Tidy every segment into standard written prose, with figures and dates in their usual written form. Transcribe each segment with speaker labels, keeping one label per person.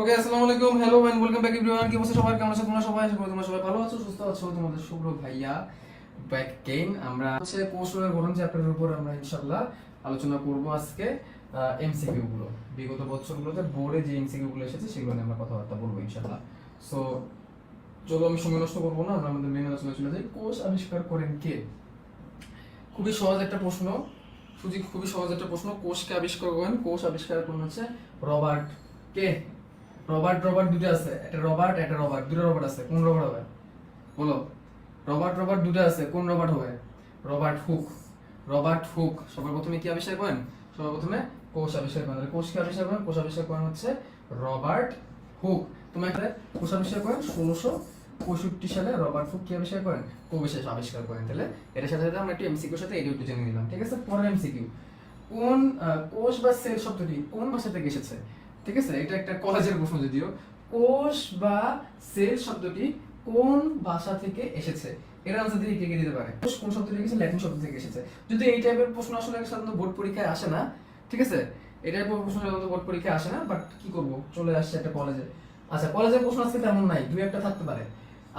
Speaker 1: ওকে, আসসালামু আলাইকুম, hello and welcome back everyone. কি অবস্থা সবার, কেমন আছো তোমরা সবাই? আশা করি তোমরা সবাই ভালো আছো, সুস্থ আছো। তোমাদের শুভ্র ভাইয়া ব্যাক গেইন। আমরা হচ্ছে কৌশলের গঠন চ্যাপ্টারের উপর আমরা ইনশাআল্লাহ আলোচনা করব আজকে। এমসিকিউ গুলো বিগত বছরগুলোতে বোর্ডে যে এমসিকিউ গুলো এসেছে সেগুলো নিয়ে আমরা কথাবার্তা বলবো ইনশাআল্লাহ। সো চলো, আমি সময় নষ্ট করবো না, আমরা আমাদের মেন আলোচনা চলে যাই। কোষ আবিষ্কার করেন কে? খুবই সহজ একটা প্রশ্ন, খুবই সহজ একটা প্রশ্ন। কোষকে আবিষ্কার করেন, কোষ আবিষ্কার করেন হচ্ছে রবার্ট। কে? রবার্ট। রবার্ট দুটো আছে, একটা রবার্ট একটা রবার্ট, দুটো রবার্ট আছে, কোন রবার্ট হবে বলো? রবার্ট রবার্ট দুটো আছে, কোন রবার্ট হবে? Robert Hooke. রবার্ট হুক সবার প্রথমে কি আবিষ্কার করেন? সবার প্রথমে কোষ আবিষ্কার করেন। কোষকে আবিষ্কার করেন, কোষ আবিষ্কার করেন হচ্ছে রবার্ট হুক। তুমি একটা কোষ আবিষ্কার করেন 1665 সালে রবার্ট হুক কি আবিষ্কার করেন? কোষ আবিষ্কার করেন। তাহলে এটার সাথে সাথে আমরা একটু এমসিকিউর সাথে এটাও একটু জেনে নিলাম, ঠিক আছে? পরের এমসিকিউ, কোন কোষ বা সেল শব্দটি কোন ভাষা থেকে এসেছে? ঠিক আছে, এটা একটা কলেজের প্রশ্ন যদিও। কোষ বা সেল শব্দটি কোন ভাষা থেকে এসেছে? এর আনসার দিয়ে কে কে দিতে পারে? কোষ কোন শব্দ থেকে এসেছে? ল্যাটিন শব্দ থেকে এসেছে। যদি এই টাইপের প্রশ্ন আসলে সাধারণত বোর্ড পরীক্ষায় আসে না, ঠিক আছে? এই টাইপের প্রশ্ন সাধারণত বোর্ড পরীক্ষায় আসে না, বাট কি করব, চলে আসছে একটা কলেজে। আচ্ছা, কলেজের প্রশ্ন আজকে তেমন নাই, দুই একটা থাকতে পারে।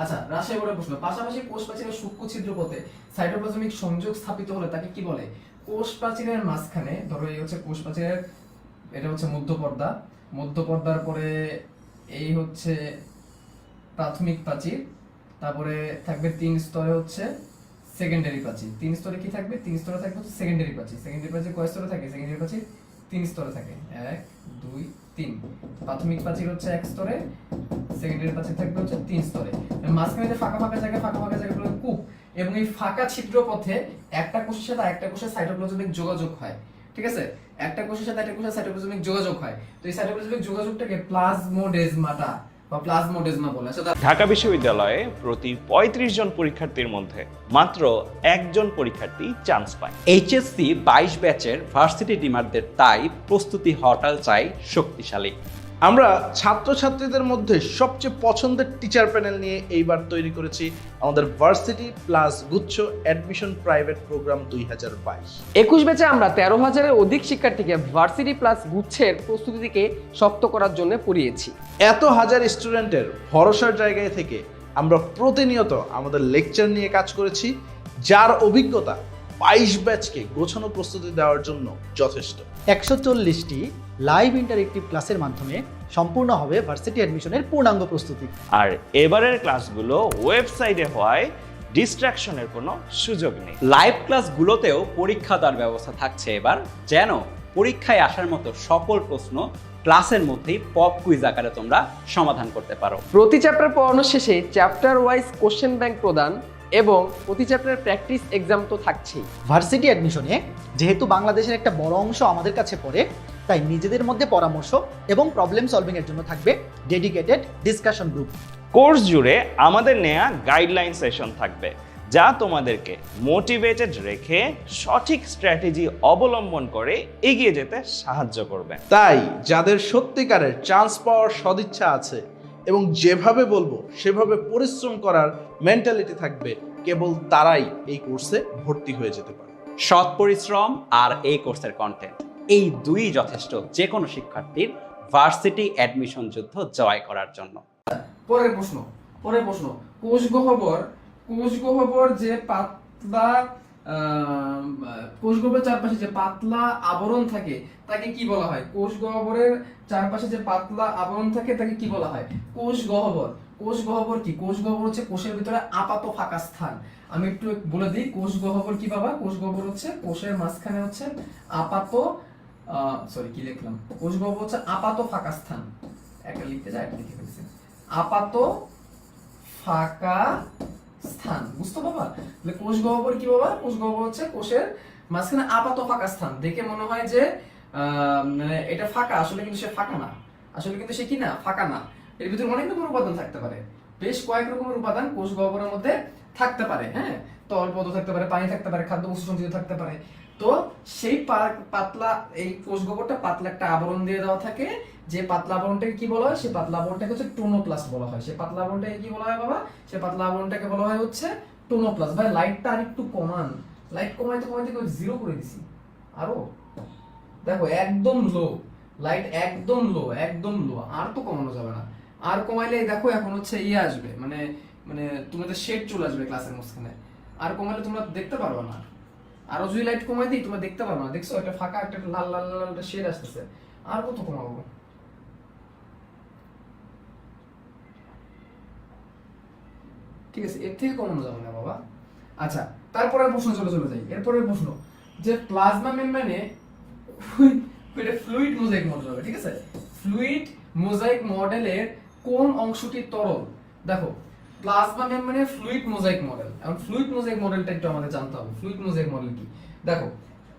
Speaker 1: আচ্ছা, রাজশাহী বোর্ডের প্রশ্ন, পাশাপাশি কোষ প্রাচীরের সূক্ষ্ম ছিদ্র পথে সাইটোপ্লাজমিক সংযোগ স্থাপিত হলে তাকে কি বলে? কোষ প্রাচীরের মাঝখানে, ধরো এই হচ্ছে কোষ প্রাচীরের, এটা হচ্ছে মধ্যপর্দা, মধ্যপর্দার পরে এই হচ্ছে প্রাথমিক প্রাচীর, তারপরে থাকবে 3 স্তরে হচ্ছে সেকেন্ডারি প্রাচীর। 3 স্তরে কি থাকবে? 3 স্তরে থাকবে হচ্ছে সেকেন্ডারি প্রাচীর। সেকেন্ডারি প্রাচীর কয় স্তরে থাকে? সেকেন্ডারি প্রাচীর 3 স্তরে থাকে, 1 2 3। প্রাথমিক প্রাচীর হচ্ছে 1 স্তরে, সেকেন্ডারি প্রাচীর থাকবে হচ্ছে 3 স্তরে। মাঝখানে যে ফাঁকা ফাঁকা জায়গাগুলো কূপ, এবং এই ফাঁকা ছিদ্র পথে একটা কোষের সাথে আরেকটা কোষের সাইটোপ্লাজমিক যোগাযোগ হয়, ঠিক আছে? একটা কোষের সাথে একটা কোষের সাইটোপ্লাজমিক যোগাযোগ হয়। তো এই সাইটোপ্লাজমিক যোগাযোগটাকে প্লাজমোডেজমাটা বা প্লাজমোডেজমা বলে। আচ্ছা,
Speaker 2: ঢাকা বিশ্ববিদ্যালয়ে প্রতি ৩৫ জন পরীক্ষার্থীর মধ্যে মাত্র একজন পরীক্ষার্থী চান্স পায়।
Speaker 3: এইচএসসি ২২ ব্যাচের ভার্সিটি ডিমারদের তাই প্রস্তুতি হরতাল চাই শক্তিশালী।
Speaker 4: আমরা ছাত্রছাত্রীদের মধ্যে সবচেয়ে পছন্দের টিচার প্যানেল নিয়ে এইবার তৈরি করেছি আমাদের ভার্সিটি প্লাস গুচ্ছ অ্যাডমিশন প্রাইভেট প্রোগ্রাম 2022।
Speaker 5: 21 ব্যাচে আমরা 13,000-এর অধিক শিক্ষার্থীকে ভার্সিটি প্লাস গুচ্ছের প্রস্তুতিকে শক্ত করার জন্য পড়িয়েছি।
Speaker 4: এত হাজার স্টুডেন্টের ভরসার জায়গায় থেকে আমরা প্রতিনিয়ত আমাদের লেকচার নিয়ে কাজ করেছি, যার অভিজ্ঞতা 22 ব্যাচকে গোছানো প্রস্তুতি দেওয়ার জন্য যথেষ্ট।
Speaker 6: 140টি লাইভ ইন্টারেক্টিভ ক্লাসের মাধ্যমে সম্পূর্ণ হবে ভার্সিটি অ্যাডমিশনের পূর্ণাঙ্গ প্রস্তুতি।
Speaker 2: আর এবারের ক্লাসগুলো ওয়েবসাইটে হওয়ায় ডিস্ট্রাকশনের কোনো সুযোগ নেই।
Speaker 3: লাইভ ক্লাসগুলোতেও পরীক্ষা দেওয়ার ব্যবস্থা থাকছে এবার, যেন পরীক্ষায় আসার মতো সকল প্রশ্ন ক্লাসের মধ্যেই পপ কুইজ আকারে তোমরা সমাধান করতে পারো।
Speaker 5: প্রতি চ্যাপ্টার পড়ানোর শেষে চ্যাপ্টার ওয়াইজ কোশ্চেন ব্যাংক প্রদান এবং প্রতি চ্যাপ্টারের প্র্যাকটিস এক্সাম তো থাকছেই।
Speaker 6: ভার্সিটি অ্যাডমিশনে যেহেতু বাংলাদেশের একটা বড় অংশ আমাদের কাছে পড়ে, তাই নিজেদের মধ্যে পরামর্শ এবং প্রবলেম সলভিং এর জন্য থাকবে ডেডিকেটেড ডিসকাশন গ্রুপ।
Speaker 2: কোর্স জুড়ে আমাদের নেয়া গাইডলাইন সেশন থাকবে, যা তোমাদেরকে মোটিভেটেড রেখে সঠিক স্ট্র্যাটেজি অবলম্বন করে এগিয়ে যেতে সাহায্য করবে।
Speaker 4: তাই যাদের সত্যিকারের চান্স পাওয়ার সদিচ্ছা আছে এবং যেভাবে বলবো সেভাবে পরিশ্রম করার মেন্টালিটি থাকবে, কেবল তারাই এই কোর্সে ভর্তি হয়ে যেতে পারে।
Speaker 3: সৎ পরিশ্রম আর এই কোর্সের কন্টেন্ট, এই দুই যথেষ্ট যে কোনো শিক্ষার্থীর ভার্সিটি অ্যাডমিশন যুদ্ধ জয় করার জন্য।
Speaker 1: পরের প্রশ্ন, কোষ গহ্বর যে পাতলা, কোষ গহ্বরের চারপাশে যে পাতলা আবরণ থাকে তাকে কি বলা হয়? কোষ গহ্বরের চারপাশে যে পাতলা আবরণ থাকে তাকে কি বলা হয়? কোষ গহ্বর। কোষ গহ্বর কি? কোষ গহ্বর হচ্ছে কোষের ভিতরে আপাত ফাঁকা স্থান। আমি একটু বলে দিই, কোষ গহ্বর কি বাবা? কোষ গহ্বর হচ্ছে কোষের মাঝখানে হচ্ছে আপাত, কি লিখলাম? কোষ গহ্বর হচ্ছে আপাত ফাঁকা স্থান। একটা লিখতে যায়, একটা লিখে ফেলছি। আপাত ফাঁকা স্থান, বুঝতো বাবা? তাহলে কোষ গহ্বর কি বাবা? কোষ গহ্বর হচ্ছে কোষের মাঝখানে আপাত ফাঁকা স্থান। দেখে মনে হয় যে মানে এটা ফাঁকা, আসলে কিন্তু সে ফাঁকা না। আসলে কিন্তু সে কি না? ফাঁকা না। এর ভিতরে অনেক রকমের উপাদান থাকতে পারে, বেশ কয়েক রকমের উপাদান কোষ গহ্বরের মধ্যে থাকতে পারে। হ্যাঁ, তরল পদার্থ থাকতে পারে, পানি থাকতে পারে, খাদ্যবস্তু সঞ্চিত থাকতে পারে। তো সেই পাতলা, এই কোষ গহ্বরটা পাতলা একটা আবরণ দিয়ে দেওয়া থাকে। যে পাতলা আবরণটাকে কি বলা হয়? সেই পাতলা আবরণটাকে হচ্ছে টোনোপ্লাস্ট বলা হয়। সেই পাতলা আবরণটাকে কি বলা হয় বাবা? সেই পাতলা আবরণটাকে বলা হয় হচ্ছে টোনোপ্লাস্ট। ভাই লাইটটা আরেকটু কমান, লাইট কমাইতে কমাইতে জিরো করে দিছি আরো, দেখো একদম লো। লাইট একদম লো, আর তো কমানো যাবে না। আর কমাইলে দেখো এখন হচ্ছে ইয়ে আসবে, মানে মানে তোমাদের শেড চলে আসবে ক্লাসের মাঝখানে। আর কমাইলে তোমরা দেখতে পারবে না। আরো যদি লাইট কমাই দিই তোমরা দেখতে পারবে না। দেখছো একটা ফাঁকা একটা লাল লাল লাল একটা শেড আসতেছে। আর কত কমাবো? ঠিক আছে, এর থেকে কমানো যাবে না বাবা। আচ্ছা, তারপরের প্রশ্ন চলে যাই। এরপরের প্রশ্ন যে প্লাজমা মেমব্রেনে ফ্লুইড মোজাইক মডেল হবে, ঠিক আছে? ফ্লুইড মোজাইক মডেলের কোন অংশটি তরল? দেখো প্লাজমা মেমব্রেনে ফ্লুইড মোজাইক মডেল, এখন ফ্লুইড মোজাইক মডেলটা একটু আমাদের জানতে হবে। ফ্লুইড মোজাইক মডেল কি? দেখো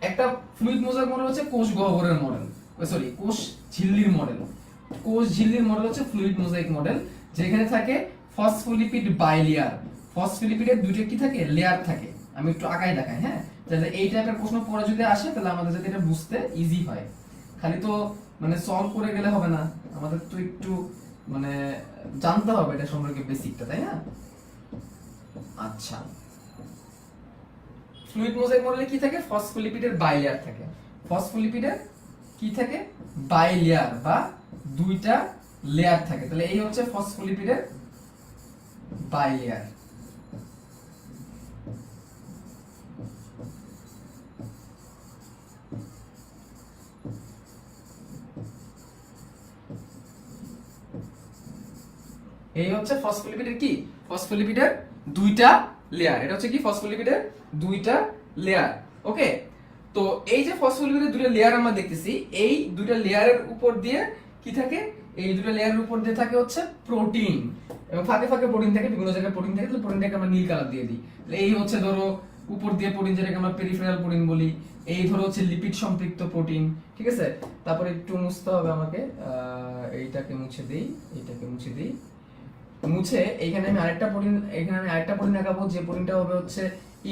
Speaker 1: একটা ফ্লুইড মোজাইক মডেল হচ্ছে কোষ গহ্বরের মডেল, সরি কোষ ঝিল্লির মডেল। কোষ ঝিল্লির মডেল হচ্ছে ফ্লুইড মোজাইক মডেল, যেখানে থাকে ফসফোলিপিড বাইলেয়ার। ফসফোলিপিডের দুটো কি থাকে? লেয়ার থাকে। আমি একটু আগায় দেখাই, হ্যাঁ, যাতে এই টাইপের প্রশ্ন পড়ে যদি আসে তাহলে আমাদের যাতে এটা বুঝতে ইজি হয়। খালি তো মানে সলভ করে গেলে হবে না, আমাদের তো একটু মানে জানতে হবে এটা সম্পর্কে বেসিকটা, তাই না? আচ্ছা, ফ্লুইড মোজাইক মডেলে কি থাকে? ফসফোলিপিডের বাইলেয়ার থাকে। ফসফোলিপিডের কি থাকে? বাইলেয়ার বা দুইটা লেয়ার থাকে। তাহলে এই হচ্ছে ফসফোলিপিডের বাইলেয়ার। এই হচ্ছে ফসফোলিপিডের কি? ফসফোলিপিডের দুইটা লেয়ার। এটা হচ্ছে কি? ফসফোলিপিডের দুইটা লেয়ার। ওকে, তো এই যে ফসফোলিপিডের দুইটা লেয়ার আমরা দেখতেছি, এই দুইটা লেয়ারের উপর দিয়ে কি থাকে? এই দুটো লেয়ারের উপর দিয়ে থাকে হচ্ছে প্রোটিন, এবং ফাঁকে ফাঁকে প্রোটিন থাকে, বিভিন্ন জায়গায় প্রোটিন থাকে। তো প্রোটিনটাকে আমরা নীল কালার দিয়ে দিই। এই হচ্ছে ধরো উপর দিয়ে প্রোটিন, যেটাকে আমরা পেরিফেরাল প্রোটিন বলি। এই ধরো হচ্ছে লিপিড সম্পৃক্ত প্রোটিন, ঠিক আছে? তারপরে একটু মুছতে হবে আমাকে, এইটাকে মুছে দেই, এইটাকে মুছে দেই। মুছে এইখানে আমি আরেকটা প্রোটিন আঁকাবো, যে প্রোটিনটা হবে হচ্ছে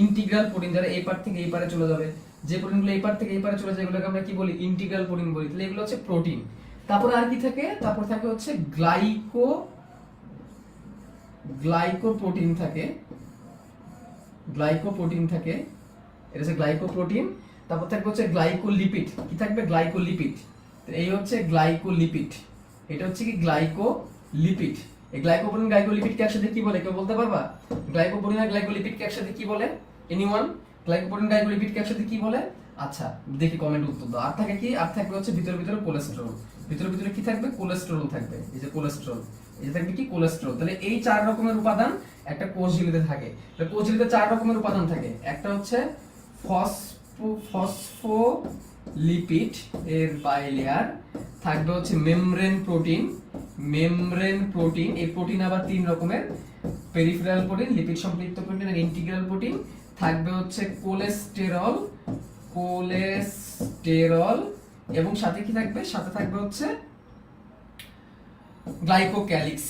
Speaker 1: ইন্টিগ্রাল প্রোটিন, যারা এই পার থেকে এই পারে চলে যাবে। যে প্রোটিনগুলো এই পার থেকে এই পারে চলে যায় এগুলোকে আমরা কি বলি? ইন্টিগ্রাল প্রোটিন বলি। তাহলে এগুলো হচ্ছে প্রোটিন। তারপর আর কি থাকে? তারপর থাকে হচ্ছে গ্লাইকোপ্রোটিন থাকে। এটা হচ্ছে গ্লাইকোপ্রোটিন। তারপর থাকবে হচ্ছে গ্লাইকোলিপিড। কি থাকবে? গ্লাইকোলিপিড। এই হচ্ছে গ্লাইকোলিপিড। এটা হচ্ছে কি? গ্লাইকোলিপিড। এই গ্লাইকোপ্রোটিন গ্লাইকোলিপিডকে একসাথে কি বলে? কেউ বলতে পারবা? গ্লাইকোপ্রোটিন আর গ্লাইকোলিপিডকে একসাথে কি বলে? এনিওয়ান? গ্লাইকোপ্রোটিন গ্লাইকোলিপিডকে একসাথে কি বলে? আচ্ছা, দেখি কমেন্ট উত্তর দাও। আর থাকে কি? আর থাকবে হচ্ছে ভিতরে কোলেস্টেরল। ভিতরে কি থাকবে? কোলেস্টেরল থাকবে। এই যে কোলেস্টেরল, এই যে থাকবে কি? কোলেস্টেরল। তাহলে এই চার রকমের উপাদান একটা কোষ ঝিল্লিতে থাকে। তাহলে কোষ ঝিল্লিতে চার রকমের উপাদান থাকে। একটা হচ্ছে ফসফোলিপিড এর বাইলেয়ার, থাকবে হচ্ছে মেমব্রেন প্রোটিন। এই প্রোটিন আবার তিন রকমের, পেরিফেরাল প্রোটিন, লিপিড সম্পৃক্ত প্রোটিন আর ইন্টিগ্রাল প্রোটিন। থাকবে হচ্ছে কোলেস্টেরল, এবং সাথে কি থাকবে? সাথে থাকবে হচ্ছে গ্লাইকোক্যালিক্স।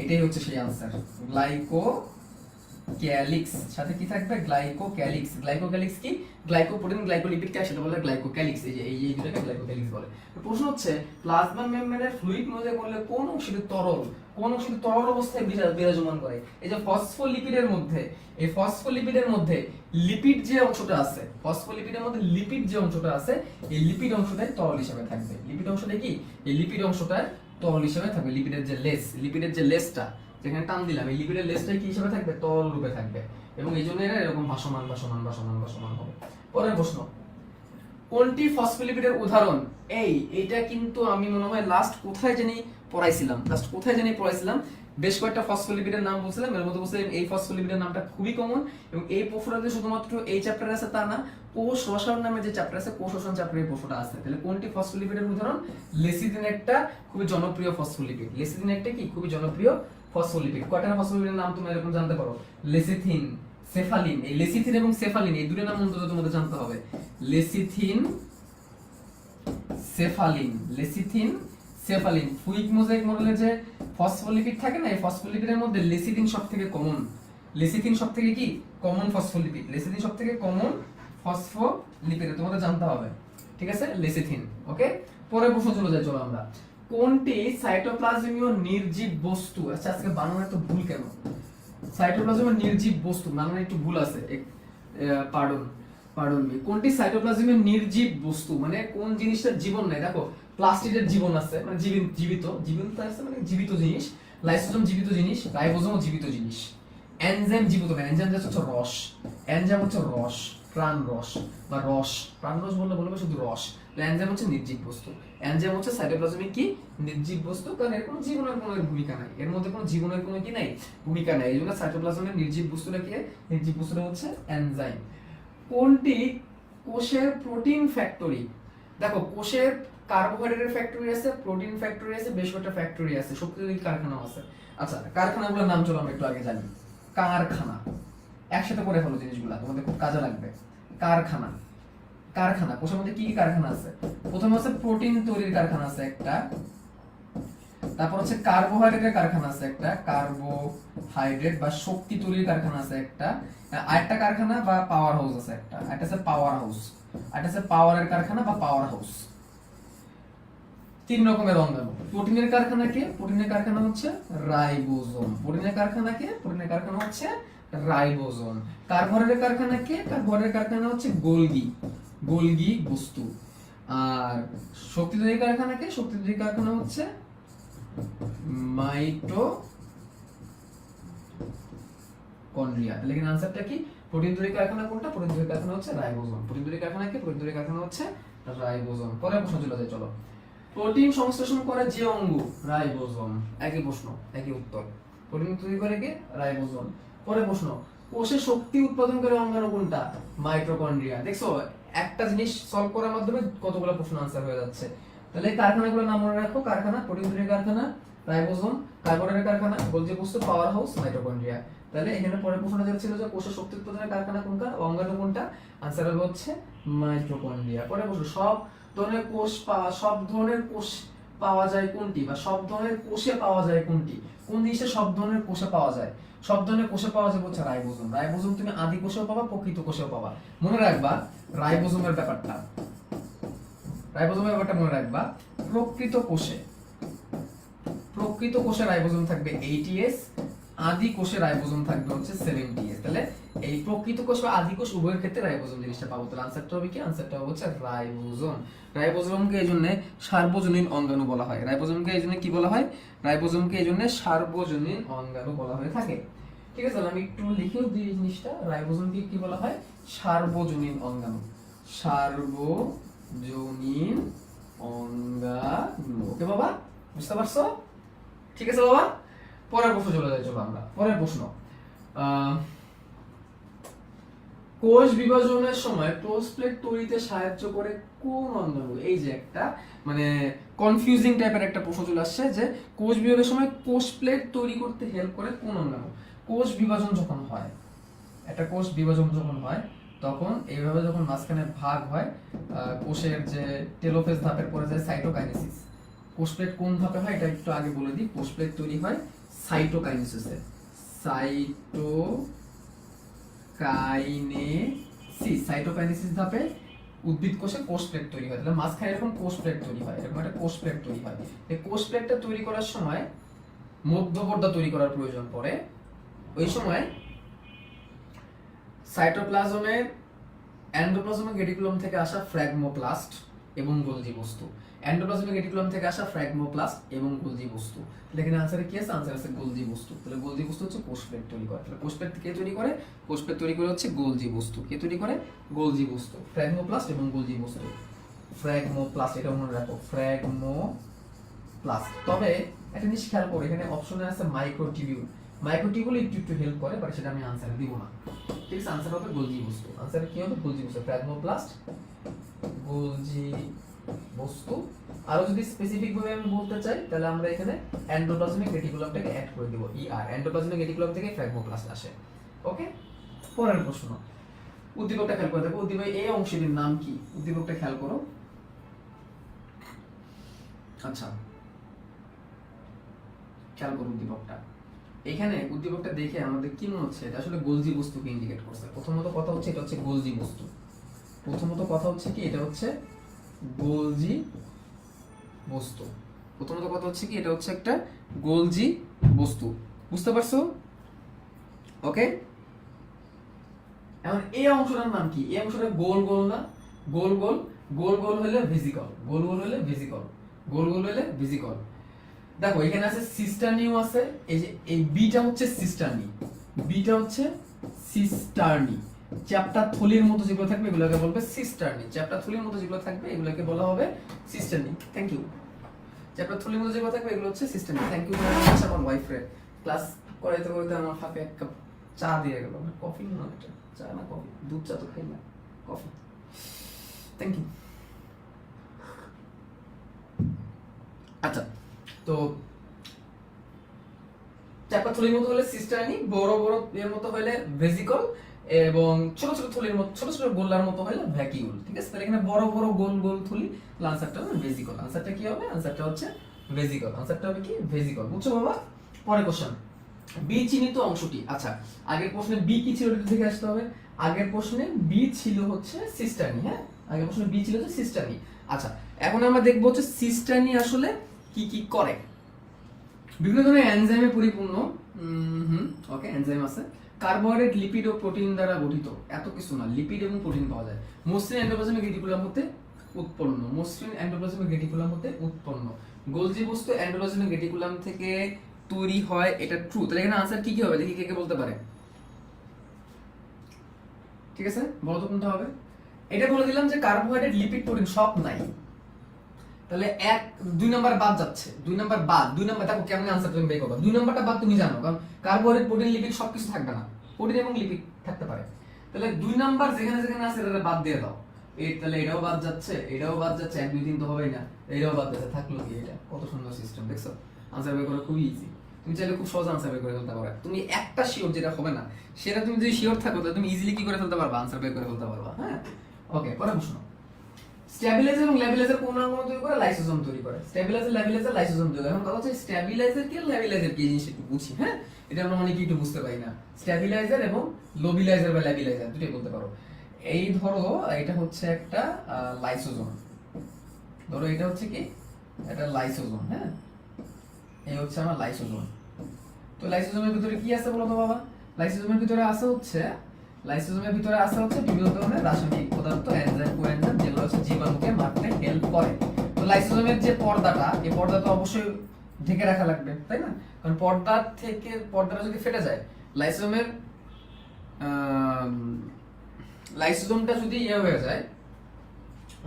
Speaker 1: এটাই হচ্ছে সেই আনসার, গ্লাইকোক্যালিক্স। সাথে কি থাকবে? গ্লাইকোক্যালিক্স। গ্লাইকোক্যালিক্স কি? গ্লাইকোপ্রোটিন গ্লাইকোলিপিডকে সেটা বলে গ্লাইকোক্যালিক্স। এই দুটোকে গ্লাইকোক্যালিক্স বলে। প্রশ্ন হচ্ছে প্লাজমা মেমব্রেনের ফ্লুইড মোজাইক মডেলে কোন অংশটি তরল অবস্থায় বিরাজমান করে? এই যে ফসফোলিপিডের মধ্যে, এই ফসফোলিপিডের মধ্যে লিপিড যে অংশটা আছে, এই লিপিড অংশটাই তরল হিসেবে থাকবে। লিপিড অংশটা কি? এই লিপিড অংশটা তরল হিসেবে থাকবে। লিপিডের যে লেসটা যেখানে টান দিলাম, এই লিপিডের লেসটাই কি হিসেবে থাকবে? তরল রূপে থাকবে, এবং এই জন্য এরা এরকম ভাসমান হবে। পরের প্রশ্ন, কোনটি ফসফোলিপিডের উদাহরণ? এইটা কিন্তু আমি মনে হয় লাস্ট কোথায় জানি পড়াইছিলাম, বেশ কয়েকটা ফসফোলিপিডের নাম বলছিলাম। এর মধ্যে বলছিলাম এই ফসফোলিপিডের নামটা খুবই কমন, এবং এই প্রশ্নটা শুধুমাত্র এই চ্যাপ্টারে আছে তা না, কোষ রসায়ন নামে যে চ্যাপ্টার আছে, কোষ রসায়ন চ্যাপ্টারে এই প্রশ্নটা আছে। তাহলে কোনটি ফসফোলিপিডের উদাহরণ? লেসিথিন একটা খুবই জনপ্রিয় ফসফোলিপিড। খুবই জনপ্রিয় ফসফোলিপিড। কয়টা ফসফোলিপিডের নাম তুমি এরকম জানতে পারো? লেসিথিন, সেফালিন। এই লেসিথিন এবং সেফালিন এই দুটো নাম অন্তত তোমাদের জানতে হবে। লেসিথিন, সেফালিন। ফ্লুইড মোজাইক মডেলে যে ফসফোলিপিড থাকে না, এই ফসফোলিপিডের মধ্যে লেসিথিন সবথেকে কমন। কি কমন? ফসফোলিপিড। লেসিথিন সবথেকে কমন ফসফোলিপিড, তোমাদের জানতে হবে, ঠিক আছে? লেসিথিন। ওকে, পরের প্রশ্ন চলো আমরা। কোনটি সাইটোপ্লাজমীয় নির্জীব বস্তু? আচ্ছা, আজকে বানানো এত ভুল কেন? সাইটোপ্লাজমের নির্জীব বস্তু বানানো একটু ভুল আছে, পার্ডন মি। কোনটি সাইটোপ্লাজমের নির্জীব বস্তু, মানে কোন জিনিসটার জীবন নাই? দেখো প্লাস্টিডের জীবন আছে, মানে জীবিত আছে, মানে জীবিত জিনিস। লাইসোজোম জীবিত জিনিস, রাইবোজোম জীবিত জিনিস। এনজাইম জীবিত না, এনজাইম হচ্ছে রস, এনজাইম হচ্ছে রস, প্রাণ রস বা রস, প্রাণ রস বলবে শুধু রস। এনজাইম হচ্ছে নির্জীব বস্তু, এনজাইম হচ্ছে সাইটোপ্লাজমিক কি নির্জীব বস্তু, কারণ এর কোনো জীবনের কোনো ভূমিকা নাই, এর মধ্যে কোনো জীবনের কোনো কি নাই, ভূমিকা নাই। এই জন্য সাইটোপ্লাজমের নির্জীব বস্তুটা কি, নির্জীব বস্তুটা হচ্ছে এনজাইম। কোনটি কোষের প্রোটিন ফ্যাক্টরি? দেখো কোষের কার্বোহাইড্রেটের ফ্যাক্টরি আছে, প্রোটিন ফ্যাক্টরি আছে, বেশ কয়েকটা ফ্যাক্টরি আছে, শক্তি তৈরির কারখানাও আছে। আচ্ছা কারখানাগুলোর নাম চলো আমরা একটু আগে জানি। কারখানা, একসাথে করে ফেলো জিনিসগুলা, তোমাদের খুব কাজে লাগবে। কারখানা, কারখানা কোষের মধ্যে কি কি কারখানা আছে? প্রথমে হচ্ছে প্রোটিন তৈরির কারখানা আছে একটা, তারপর হচ্ছে কার্বোহাইড্রেটের কারখানা আছে একটা, কার্বোহাইড্রেট বা শক্তি তৈরির কারখানা আছে একটা, আরেকটা কারখানা বা পাওয়ার হাউস আছে একটা, একটা আছে পাওয়ার হাউস, একটা আছে পাওয়ারের কারখানা বা পাওয়ার হাউস। 3 রকমের অঙ্গাণু। প্রোটিনের কারখানা কে? প্রোটিনের কারখানা হচ্ছে রাইবোজোম। প্রোটিনের কারখানা কে? প্রোটিনের কারখানা হচ্ছে রাইবোজোম। কার্বোহাইড্রেটের কারখানা কে? কার্বোহাইড্রেটের কারখানা হচ্ছে গোলগি, গোলগি বস্তু। আর শক্তি তৈরির কারখানা কে? শক্তি তৈরির কারখানা হচ্ছে মাইটোকন্ড্রিয়া। তাহলে এখানে আনসারটা কি? প্রোটিন তৈরির কারখানা কোনটা? প্রোটিন তৈরির কারখানা হচ্ছে রাইবোজোম। প্রোটিন তৈরির কারখানা কি? প্রোটিন তৈরির কারখানা হচ্ছে রাইবোজোম। পরের প্রশ্ন চলে যায়, চলো। প্রোটিন সংশ্লেষণ করে যে অঙ্গ? রাইবোজোম। একই প্রশ্ন, একই উত্তর। প্রোটিন তৈরি করে কে? রাইবোজোম। পরের প্রশ্ন, কোষে শক্তি উৎপাদন করে অঙ্গাণু কোনটা? মাইটোকন্ড্রিয়া। দেখছো একটা জিনিস সলভ করার মাধ্যমে কতগুলো প্রশ্ন আনসার হয়ে যাচ্ছে। তাহলে এই কারখানাগুলোর নাম মনে রাখো। কারখানা, প্রোটিন তৈরির কারখানা রাইবোজোম, কার্বোহাইড্রেটের কারখানা গোলজি বস্তু, পাওয়ার হাউস মাইটোকন্ড্রিয়া। তাহলে এখানে পরের প্রশ্নটা যেটা ছিল যে কোষে শক্তি উৎপাদনের কারখানা কোনটা, অঙ্গাণু কোনটা? আনসার হবে হচ্ছে মাইটোকন্ড্রিয়া। পরের প্রশ্ন, সব ধরনের কোষ পাওয়া যায় কোনটি, বা সব ধরনের কোষে পাওয়া যায় কোনটি? কোন জিনিসে সব ধরনের কোষে পাওয়া যায়? সব ধরনের কোষে পাওয়া যায় হচ্ছে রাইবোজোম। রাইবোজোম তুমি আদি কোষেও পাবা, প্রকৃত কোষেও পাবা। মনে রাখবা রাইবোজোমের ব্যাপারটা, রাইবোজোমের ব্যাপারটা মনে রাখবা। প্রকৃত কোষে রাইবোজোম থাকবে 80s, আদি কোষে রাইবোজোম থাকবে হচ্ছে 70s। তাহলে এই প্রকৃত কোষ বা আদি কোষ উভয়ের ক্ষেত্রে রাইবোজোম জিনিসটা পাবো। তাহলে আনসারটা হবে কি? আনসারটা হবে হচ্ছে রাইবোজোম। রাইবোজোমকে এইজন্য সার্বজনীন অঙ্গাণু বলা হয়। রাইবোজোমকে এইজন্য কি বলা হয়? রাইবোজোমকে এইজন্য সার্বজনীন অঙ্গাণু বলা হয়ে থাকে। ঠিক আছে, আমি একটু লিখেও দিই জিনিসটা। রাইবোজোমকে কি বলা হয়? সার্বজনীন অঙ্গাণু। সার্বজনীন অঙ্গাণু। ওকে বাবা, বুঝতে পারছো? ঠিক আছে বাবা, পরের প্রশ্ন চলে যাই। চলো আমরা পরের প্রশ্ন। কোষ বিভাজনের সময় ক্লোজ প্লেট তৈরিতে সাহায্য করে কোন অঙ্গাণু? এই যে একটা মানে কনফিউজিং টাইপের একটা প্রশ্ন চলে আসছে যে কোষ বিভাজনের সময় কোষ প্লেট তৈরি করতে হেল্প করে কোন অঙ্গাণু? কোষ বিভাজন যখন হয়, একটা কোষ বিভাজন যখন হয় তখন এইভাবে যখন মাঝখানে ভাগ হয়, কোষের যে টেলোফেজ ধাপের পরে যায় সাইটোকাইনেসিস। কোষ প্লেট কোন ধাপে হয় এটা একটু আগে বলে দিই। কোষ প্লেট তৈরি হয় সাইটোকাইনেসিসে। সাইটোকাইনেসিস ধাপে উদ্ভিদ কোষে কোষ প্লেট তৈরি হয়। তাহলে মাঝখানে এরকম কোষ প্লেট তৈরি হয়, এরকম একটা কোষ প্লেট তৈরি হয়। এই কোষ প্লেটটা তৈরি করার সময় মধ্যপর্দা তৈরি করার প্রয়োজন পড়ে। ওই সময় সাইটোপ্লাজমের এন্ডোপ্লাজমিক রেটিকুলাম থেকে আসা ফ্র্যাগমোপ্লাস্ট এবং গোলজি বস্তু, এন্ডোপ্লাজমিক রেটিকুলাম থেকে আসা ফ্র্যাগমোপ্লাস্ট এবং গোলজি বস্তু। তাহলে এখানে আনসারে কি আছে? আনসার আছে গোলজি বস্তু। তাহলে গোলজি বস্তু হচ্ছে কোষ প্লেট তৈরি করে। তাহলে কোষ প্লেট কে তৈরি করে? কোষ প্লেট তৈরি করে হচ্ছে গোলজি বস্তু। কে তৈরি করে? গোলজি বস্তু। ফ্র্যাগমোপ্লাস্ট এবং গোলজি বস্তু। ফ্র্যাগমোপ্লাস্ট, এটা মনে রাখো, ফ্র্যাগমোপ্লাস্ট। তবে একটা জিনিস খেয়াল করো, এখানে অপশনে আছে মাইক্রোটিবিউল। মাইক্রোটিবিউল একটু হেল্প করে, বাট সেটা আমি আনসার দিব না। ঠিক আছে, আনসার হবে গোলজি বস্তু। আনসার কি হবে? গোলজি বস্তু। ফ্র্যাগমোপ্লাস্ট, গোলজি বস্তু। আরো যদি স্পেসিফিক ভাবে আমি বলতে চাই তাহলে আমরা এখানে এন্ডোপ্লাজমিক রেটিকুলামটাকে অ্যাড করে দেব। এন্ডোপ্লাজমিক রেটিকুলাম থেকে ফ্র্যাগমোপ্লাস্ট আসে। ওকে, পরের প্রশ্ন। উদ্দীপকটা খেয়াল করে দেখো। উদ্দীপক এই অংশটির নাম কি? উদ্দীপকটা খেয়াল করো। আচ্ছা, খেয়াল করো উদ্দীপকটা। এখানে উদ্দীপকটা দেখে আমাদের কি মনে হচ্ছে? এটা আসলে গোলজি বস্তুকে ইন্ডিকেট করছে। প্রথমত কথা হচ্ছে এটা হচ্ছে গোলজি বস্তু। প্রথমত কথা হচ্ছে কি এটা হচ্ছে গোলজি বস্তু। প্রথমত কথা হচ্ছে কি এটা হচ্ছে একটা গোলজি বস্তু। বুঝতে পারছো? ওকে, এখন এই অংশটার নাম কি? এই অংশটা গোল গোল না? গোল গোল, গোল গোল হলে ভেসিকল, গোল গোল হলে ভেসিকল। গোল গোল হলে ভেসিকল। দেখো এখানে আছে সিস্টার্নিও আছে, এই যে এই বিটা হচ্ছে সিস্টার্নি, বিটা হচ্ছে সিস্টার্নি। চ্যাপ্টার থলির মতো যেগুলো থাকবে এগুলোকে বলবে সিস্টার্নি, চ্যাপ্টার থলির মতো যেগুলো থাকবে এগুলোকে বলা হবে সিস্টার্নি। Thank you. চ্যাপ্টার থলির মতো যেগুলো থাকবে এগুলো হচ্ছে cisternae. Thank you very much আমার ওয়াইফের ক্লাস করাইতে করাইতে আমার হাতে এক কাপ চা দিয়ে গেল, কফি না এটা, চা না কফি, দুধ চা তো খাই না, কফি। Thank you. আচ্ছা, তো চ্যাপ্টার থলির মতো হলে সিস্টার্নি, বড় বড় এর মতো হলে ভেসিকল, এবং ছোট ছোট থলির মতো, ছোট ছোট গোলার মতো হলে ভ্যাকিউল। ঠিক আছে, তাহলে এখানে বড় বড় গোল গোল থলি, আনসারটা হবে ভেসিকল। আনসারটা কি হবে? আনসারটা হচ্ছে ভেসিকল। আনসারটা হবে কি? ভেসিকল। বুঝছো বাবা? পরের কোশ্চেন, বি চিহ্নিত অংশটি। আচ্ছা, আগের প্রশ্নে বি কি ছিল এটা দেখে আসতে হবে। আগের প্রশ্নে বি ছিল হচ্ছে সিস্টার্নি। হ্যাঁ, আগের প্রশ্নে বি ছিল হচ্ছে সিস্টার্নি। আচ্ছা, এখন আমরা দেখবো হচ্ছে সিস্টার্নি আসলে কি কি করে। বিভিন্ন ধরনের এনজাইমে পরিপূর্ণ, ওকে, এনজাইম আছে। কার্বোহাইড্রেট, লিপিড ও প্রোটিন দ্বারা গঠিত। এত কিছু না, লিপিড এবং প্রোটিন পাওয়া যায়। মসৃণ এন্ডোপ্লাজমিক রেটিকুলাম হতে উৎপন্ন, মসৃণ এন্ডোপ্লাজমিক রেটিকুলাম হতে উৎপন্ন। গোলজি বস্তু এন্ডোপ্লাজমিক রেটিকুলাম থেকে তৈরি হয়, এটা ট্রু। তাহলে এখানে আনসার কি কি হবে দেখি, কে কে বলতে পারে? ঠিক আছে, বলো তো কোনটা হবে। এটা বলে দিলাম যে কার্বোহাইড্রেট, লিপিড, প্রোটিন সব নাই, তাহলে 2 নাম্বার বাদ যাচ্ছে। 2 নাম্বার বাদ, 2 নাম্বার দেখো কেমন আনসার তুমি বের করবে। 2 নাম্বারটা বাদ তুমি জানো, কারণ কার্বোহাইড্রেট, প্রোটিন, লিপিড সবকিছু থাকবে না, প্রোটিন এবং লিপিড থাকতে পারে। তাহলে 2 নাম্বার যেখানে যেখানে আছে এটা বাদ দিয়ে দাও। তাহলে এটাও বাদ যাচ্ছে, এটাও বাদ যাচ্ছে, 1 2 3 তো হবেই না, এটাও বাদ যাচ্ছে, থাকলো কি এটা? কত সুন্দর সিস্টেম, দেখছো? আনসার বের করা খুবই ইজি। তুমি চাইলে খুব সহজ আনসার বের করে ফেলতে পারবে। তুমি একটা শিওর যেটা হবে না সেটা তুমি যদি শিওর থাকো তাহলে তুমি ইজিলি কি করে ফেলতে পারবা? আনসার বের করে ফেলতে পারবা। হ্যাঁ, ওকে, পরে প্রশ্ন। স্ট্যাবিলাইজার এবং ল্যাবিলাইজার কোন অঙ্গ তৈরি করে? লাইসোজোম তৈরি করে। স্ট্যাবিলাইজার, ল্যাবিলাইজার, লাইসোজোম তৈরি করে। এখন কথা হচ্ছে স্ট্যাবিলাইজার কি ল্যাবিলাইজার কি জিনিস একটু বুঝি। হ্যাঁ, এটা আমরা অনেকেই একটু বুঝতে পারি না। স্ট্যাবিলাইজার এবং লোবিলাইজার বা ল্যাবিলাইজার দুটোই বলতে পারো। এই ধরো এটা হচ্ছে একটা লাইসোজোম, ধরো এটা হচ্ছে কি? এটা লাইসোজোম। হ্যাঁ, এই হচ্ছে আমার লাইসোজোম। তো লাইসোজোমের ভিতরে কি আছে বলো তো বাবা? লাইসোজোমের ভিতরে আছে হচ্ছে বিভিন্ন ধরনের রাসায়নিক পদার্থ, এনজাইম, কোএনজাইম, যেগুলো হচ্ছে জীবাণুকে মারতে হেল্প করে। তো লাইসোজোমের যে পর্দাটা, এই পর্দা তো অবশ্যই ঢেকে রাখা লাগবে, তাই না? কারণ পর্দাটা যদি ফেটে যায়, লাইসোজোমটা যদি হয়ে যায়,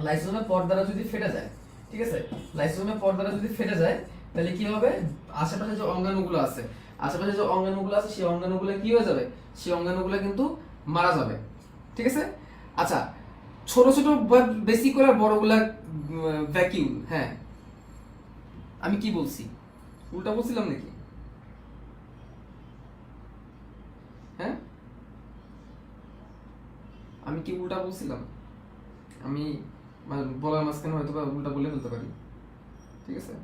Speaker 1: লাইসোজোমের পর্দাটা যদি ফেটে যায়, ঠিক আছে, লাইসোজোমের পর্দাটা যদি ফেটে যায় তাহলে কি হবে? আশেপাশে যে অঙ্গাণুগুলো আছে, সেই অঙ্গাণুগুলো কি হয়ে যাবে? সেই অঙ্গাণুগুলো কিন্তু মারা যাবে। ঠিক আছে, আচ্ছা, ছোট ছোট বেশি করে বড়গুলা ভ্যাকিউল। হ্যাঁ, আমি কি বলছি? উল্টা বলছিলাম নাকি? হ্যাঁ, আমি কি উল্টা বলছিলাম? আমি বলার মাঝখানে হয়তো বা উল্টা বলে ফেলতে পারি। ঠিক আছে,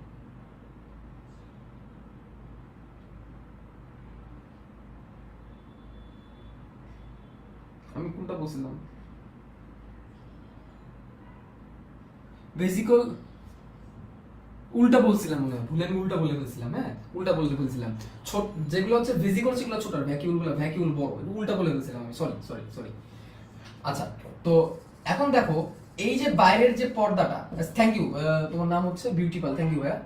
Speaker 1: আমি কোনটা বলছিলাম? ভেসিকল উল্টা বলছিলাম মনে হয়, ভুলে আমি উল্টা বলে ফেলছিলাম। হ্যাঁ, উল্টা বলে ফেলছিলাম। যেগুলো হচ্ছে ভেসিকল সেগুলো ছোট, ভ্যাকিউল বড়, উল্টা বলে ফেলছিলাম আমি। সরি। আচ্ছা, তো এখন দেখো এই যে বাইরের যে পর্দাটা, থ্যাংক ইউ, তোমার নাম হচ্ছে বিউটিপাল, থ্যাংক ইউ ভাইয়া।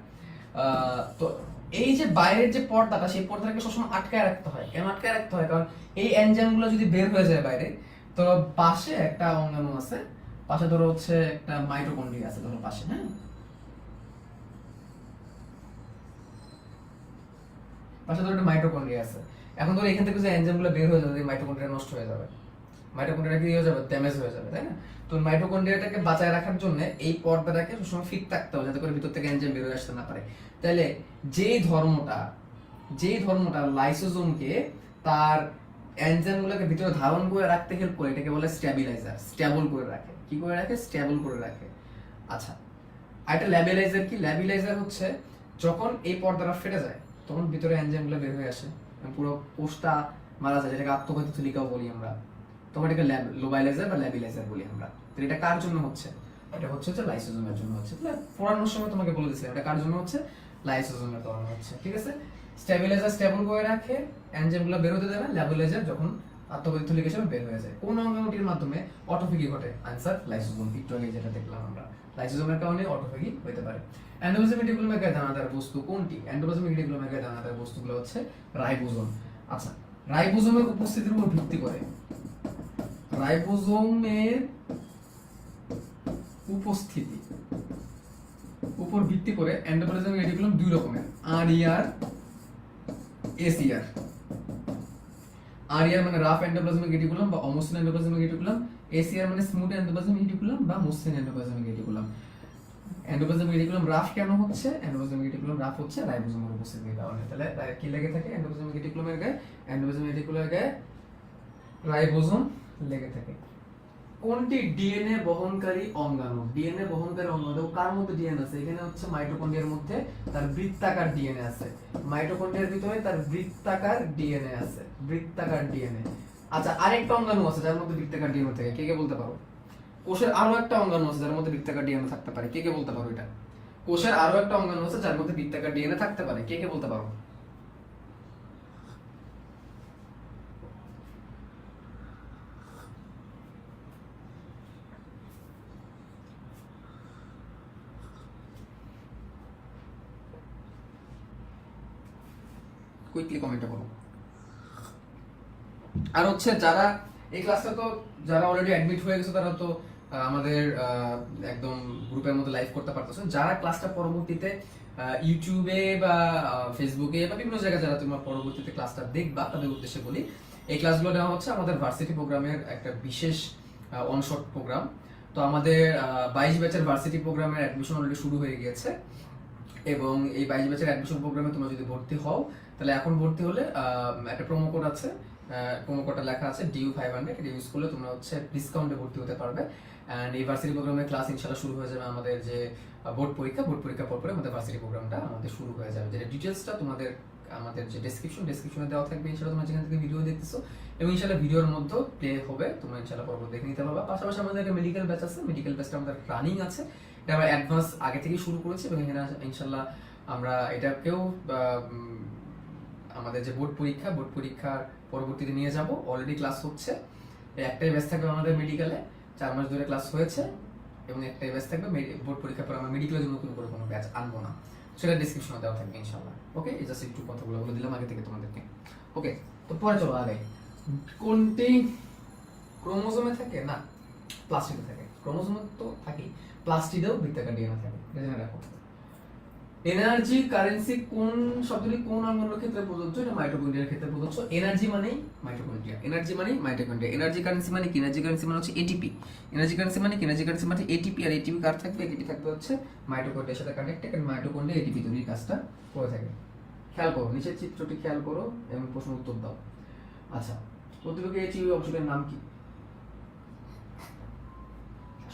Speaker 1: তো এই যে বাইরের যে পর্দাটা, সেই পর্দাটাকে সবসময় আটকায় রাখতে হয়। কেন আটকায় রাখতে হয়? কারণ এই এনজাইমগুলো যদি বের হয়ে যায় বাইরে, তো পাশে একটা অঙ্গাণু আছে, পাশে ধরো হচ্ছে একটা মাইটোকন্ড্রিয়া আছে, ধরো পাশে। হ্যাঁ, পাশে ধরো একটা মাইটোকন্ড্রিয়া আছে। এখন ধরো এখান থেকে যে এনজাইমগুলো বের হয়ে যাবে, মাইটোকন্ড্রিয়া নষ্ট হয়ে যাবে, মাইটোকন্ড্রিয়া কি হয়ে যাবে? ড্যামেজ হয়ে যাবে, তাই না? তো মাইটোকন্ড্রিয়াটাকে বাঁচায় রাখার জন্য এই পর্দাটাকে সবসময় ফিট থাকতে হবে, যাতে করে ভিতর থেকে এনজাইম বের হয়ে আসতে না পারে। তাহলে যেই ধর্মটা লাইসোজোমকে তার এনজাইমগুলোকে ভিতরে ধারণ করে রাখতে হেল্প করে, এটাকে বলে স্ট্যাবিলাইজার। স্ট্যাবল করে রাখে। কি করে রাখে? স্ট্যাবল করে রাখে। আচ্ছা, আর একটা ল্যাবিলাইজার কি? ল্যাবিলাইজার হচ্ছে যখন এই পর্দাটা ফেটে যায় তখন ভিতরে এনজাইমগুলো বের হয়ে আসে, পুরো কোষটা মারা যায়, যেটাকে আত্মঘাতী তুলিকাও বলি আমরা, তখন এটাকে লোবাইলাইজার বা ল্যাবিলাইজার বলি আমরা। তো এটা কার জন্য হচ্ছে? এটা হচ্ছে লাইসোজোমের জন্য হচ্ছে। পড়ানোর সময় তোমাকে বলে দিয়েছিলাম এটা কার জন্য হচ্ছে? লাইসোজোমের কারণে হচ্ছে। ঠিক আছে, স্ট্যাবিলাইজার স্টেবল করে রাখে, এনজাইমগুলো বের হতে দেয় না। ল্যাবিলাইজার যখন আত্মপ্রতিলিক হিসেবে বের হয়ে যায়। কোন অঙ্গাণুটির মাধ্যমে অটোফেগি ঘটে? Answer lysosome. একটু আগে যেটা দেখলাম আমরা, লাইসোজোমের কারণে অটোফেগি হতে পারে। এন্ডোপ্লাজমিক রেটিকুলামের গায়ে দানাদার বস্তু কোনটি? এন্ডোপ্লাজমিক রেটিকুলামের গায়ে দানাদার বস্তুগুলো হচ্ছে রাইবোজোম। আচ্ছা, রাইবোজোমের উপস্থিতির উপর ভিত্তি করে, রাইবোজোমের উপস্থিতি উপর ভিত্তি করে এন্ডোপ্লাজমিক রেটিকুলাম দুই রকমের, আরইআর, এসইআর। আরইআর মানে রাফ এন্ডোপ্লাজমিক রেটিকুলাম বা অমসৃণ এন্ডোপ্লাজমিক রেটিকুলাম, এসইআর মানে স্মুথ এন্ডোপ্লাজমিক রেটিকুলাম বা মসৃণ endoplasmic reticulum. Endoplasmic reticulum rough কেন হচ্ছে? এন্ডোপ্লাজমিক রেটিকুলাম রাফ হচ্ছে রাইবোজোমের উপস্থিতির কারণে। তাহলে কি লেগে থাকে এন্ডোপ্লাজমিক রেটিকুলামের গায়ে? এন্ডোপ্লাজমিক রেটিকুলামের গায়ে রাইবোজোম লেগে থাকে। কোনটি ডিএনএ বহনকারী অঙ্গাণু? ডিএনএ বহনকারী অঙ্গাণু কার মধ্যে ডিএনএ আছে? এখানে হচ্ছে মাইটোকন্ড্রিয়ার মধ্যে তার বৃত্তাকার ডিএনএ আছে। মাইটোকন্ড্রিয়ার ভিতরে তার বৃত্তাকার ডিএনএ আছে, বৃত্তাকার ডিএনএ। আচ্ছা, আরেকটা অঙ্গাণু আছে যার মধ্যে বৃত্তাকার ডিএনএ থাকে, কে কে বলতে পারো? কোষের আরো একটা অঙ্গাণু আছে যার মধ্যে বৃত্তাকার ডিএনএ থাকতে পারে, কে কে বলতে পারো এটা? কোষের আরো একটা অঙ্গাণু আছে যার মধ্যে বৃত্তাকার ডিএনএ থাকতে পারে, কে কে বলতে পারো? কুইকলি কমেন্ট করো। আর হচ্ছে যারা এই ক্লাসটা তো যারা অলরেডি অ্যাডমিট হয়ে গেছে তারা তো আমাদের একদম গ্রুপের মধ্যে লাইভ করতে পারতেছেন। যারা ক্লাসটা পরবর্তীতে ইউটিউবে বা ফেসবুকে বা বিভিন্ন জায়গায় যারা তোমরা পরবর্তীতে ক্লাসটা দেখবা তাদের উদ্দেশ্যে বলি, এই ক্লাসগুলো নেওয়া হচ্ছে আমাদের ভার্সিটি প্রোগ্রামের একটা বিশেষ অনশট প্রোগ্রাম। তো আমাদের 22 ব্যাচের ভার্সিটি প্রোগ্রামের অ্যাডমিশন অলরেডি শুরু হয়ে গিয়েছে এবং এই 22 ব্যাচের অ্যাডমিশন প্রোগ্রামে তোমরা যদি ভর্তি হও তাহলে এখন ভর্তি হলে একটা প্রোমো কোড আছে, প্রোমো কোডটা লেখা আছে DU500, এটা ইউজ করলে তোমরা হচ্ছে ডিসকাউন্টে ভর্তি হতে পারবে। এন্ড এই ভার্সিটি প্রোগ্রামের ক্লাস ইনশাআল্লাহ শুরু হয়ে যাবে আমাদের যে বোর্ড পরীক্ষা পরে আমাদের ভার্সিটি প্রোগ্রামটা আমাদের শুরু হয়ে যাবে। যেটা ডিটেইলসটা তোমাদের আমাদের যে ডেসক্রিপশনে দেওয়া থাকবে, ইনশাআল্লাহ তোমরা যেখান থেকে ভিডিও দেখতেছো এবং ইনশাআল্লাহ ভিডিওর মধ্যে প্লে হবে, তোমরা ইনশাআল্লাহ পরবর্তী দেখে নিতে পারবে। পাশাপাশি আমাদের একটা মেডিকেল ব্যাচ আছে, মেডিকেল ব্যাচটা আমাদের রানিং আছে, এটা আমরা অ্যাডভান্স আগে থেকেই শুরু করেছি এবং এখানে ইনশাআল্লাহ আমরা এটাকেও আমাদের যে বোর্ড পরীক্ষার পরবর্তীতে নিয়ে যাব। অলরেডি ক্লাস হচ্ছে, একটাই ব্যাচ থাকবে আমাদের মেডিকেলে, 4 মাস ধরে ক্লাস হয়েছে এবং একটাই ব্যাচ থাকবে বোর্ড পরীক্ষার পর। আমরা মেডিকেলের জন্য নতুন করে কোনো ব্যাচ আনবো না, সেটা ডেসক্রিপশনে দেওয়া থাকবে ইনশাআল্লাহ। ওকে, এই জাস্ট একটু কথাগুলো বলে দিলাম আগে থেকে তোমাদেরকে। ওকে, তো পরে চলো আগে। কোনটি ক্রোমোজোমে থাকে? না, প্লাস্টিডে থাকে। ক্রোমোজোমে তো থাকেই, প্লাস্টিডেও বৃত্তাকার ডিএনএ থাকে, জেনে রাখো। এনার্জি কারেন্সি কোন শব্দটি কোন অঙ্গাণুর ক্ষেত্রে প্রযোজ্য? এটা মাইটোকন্ড্রিয়ার ক্ষেত্রে প্রযোজ্য। এনার্জি মানেই মাইটোকন্ড্রিয়া, এনার্জি মানেই মাইটোকন্ড্রিয়া। এনার্জি কারেন্সি মানে কি? এনার্জি কারেন্সি মানে হচ্ছে এটিপি। এনার্জি কারেন্সি মানে কি? এনার্জি কারেন্সি মানে এটিপি। আর এটিপি কার থাকবে? এটিপি থাকবে হচ্ছে মাইটোকন্ড্রিয়ার সাথে কানেক্টেড, কারণ মাইটোকন্ড্রিয়া এটিপি তৈরির কাজটা করে থাকে। খেয়াল করো, নিচের চিত্রটি খেয়াল করো এবং প্রশ্ন উত্তর দাও। আচ্ছা, প্রতিপক্ষের এটিপি অংশটির নাম কি?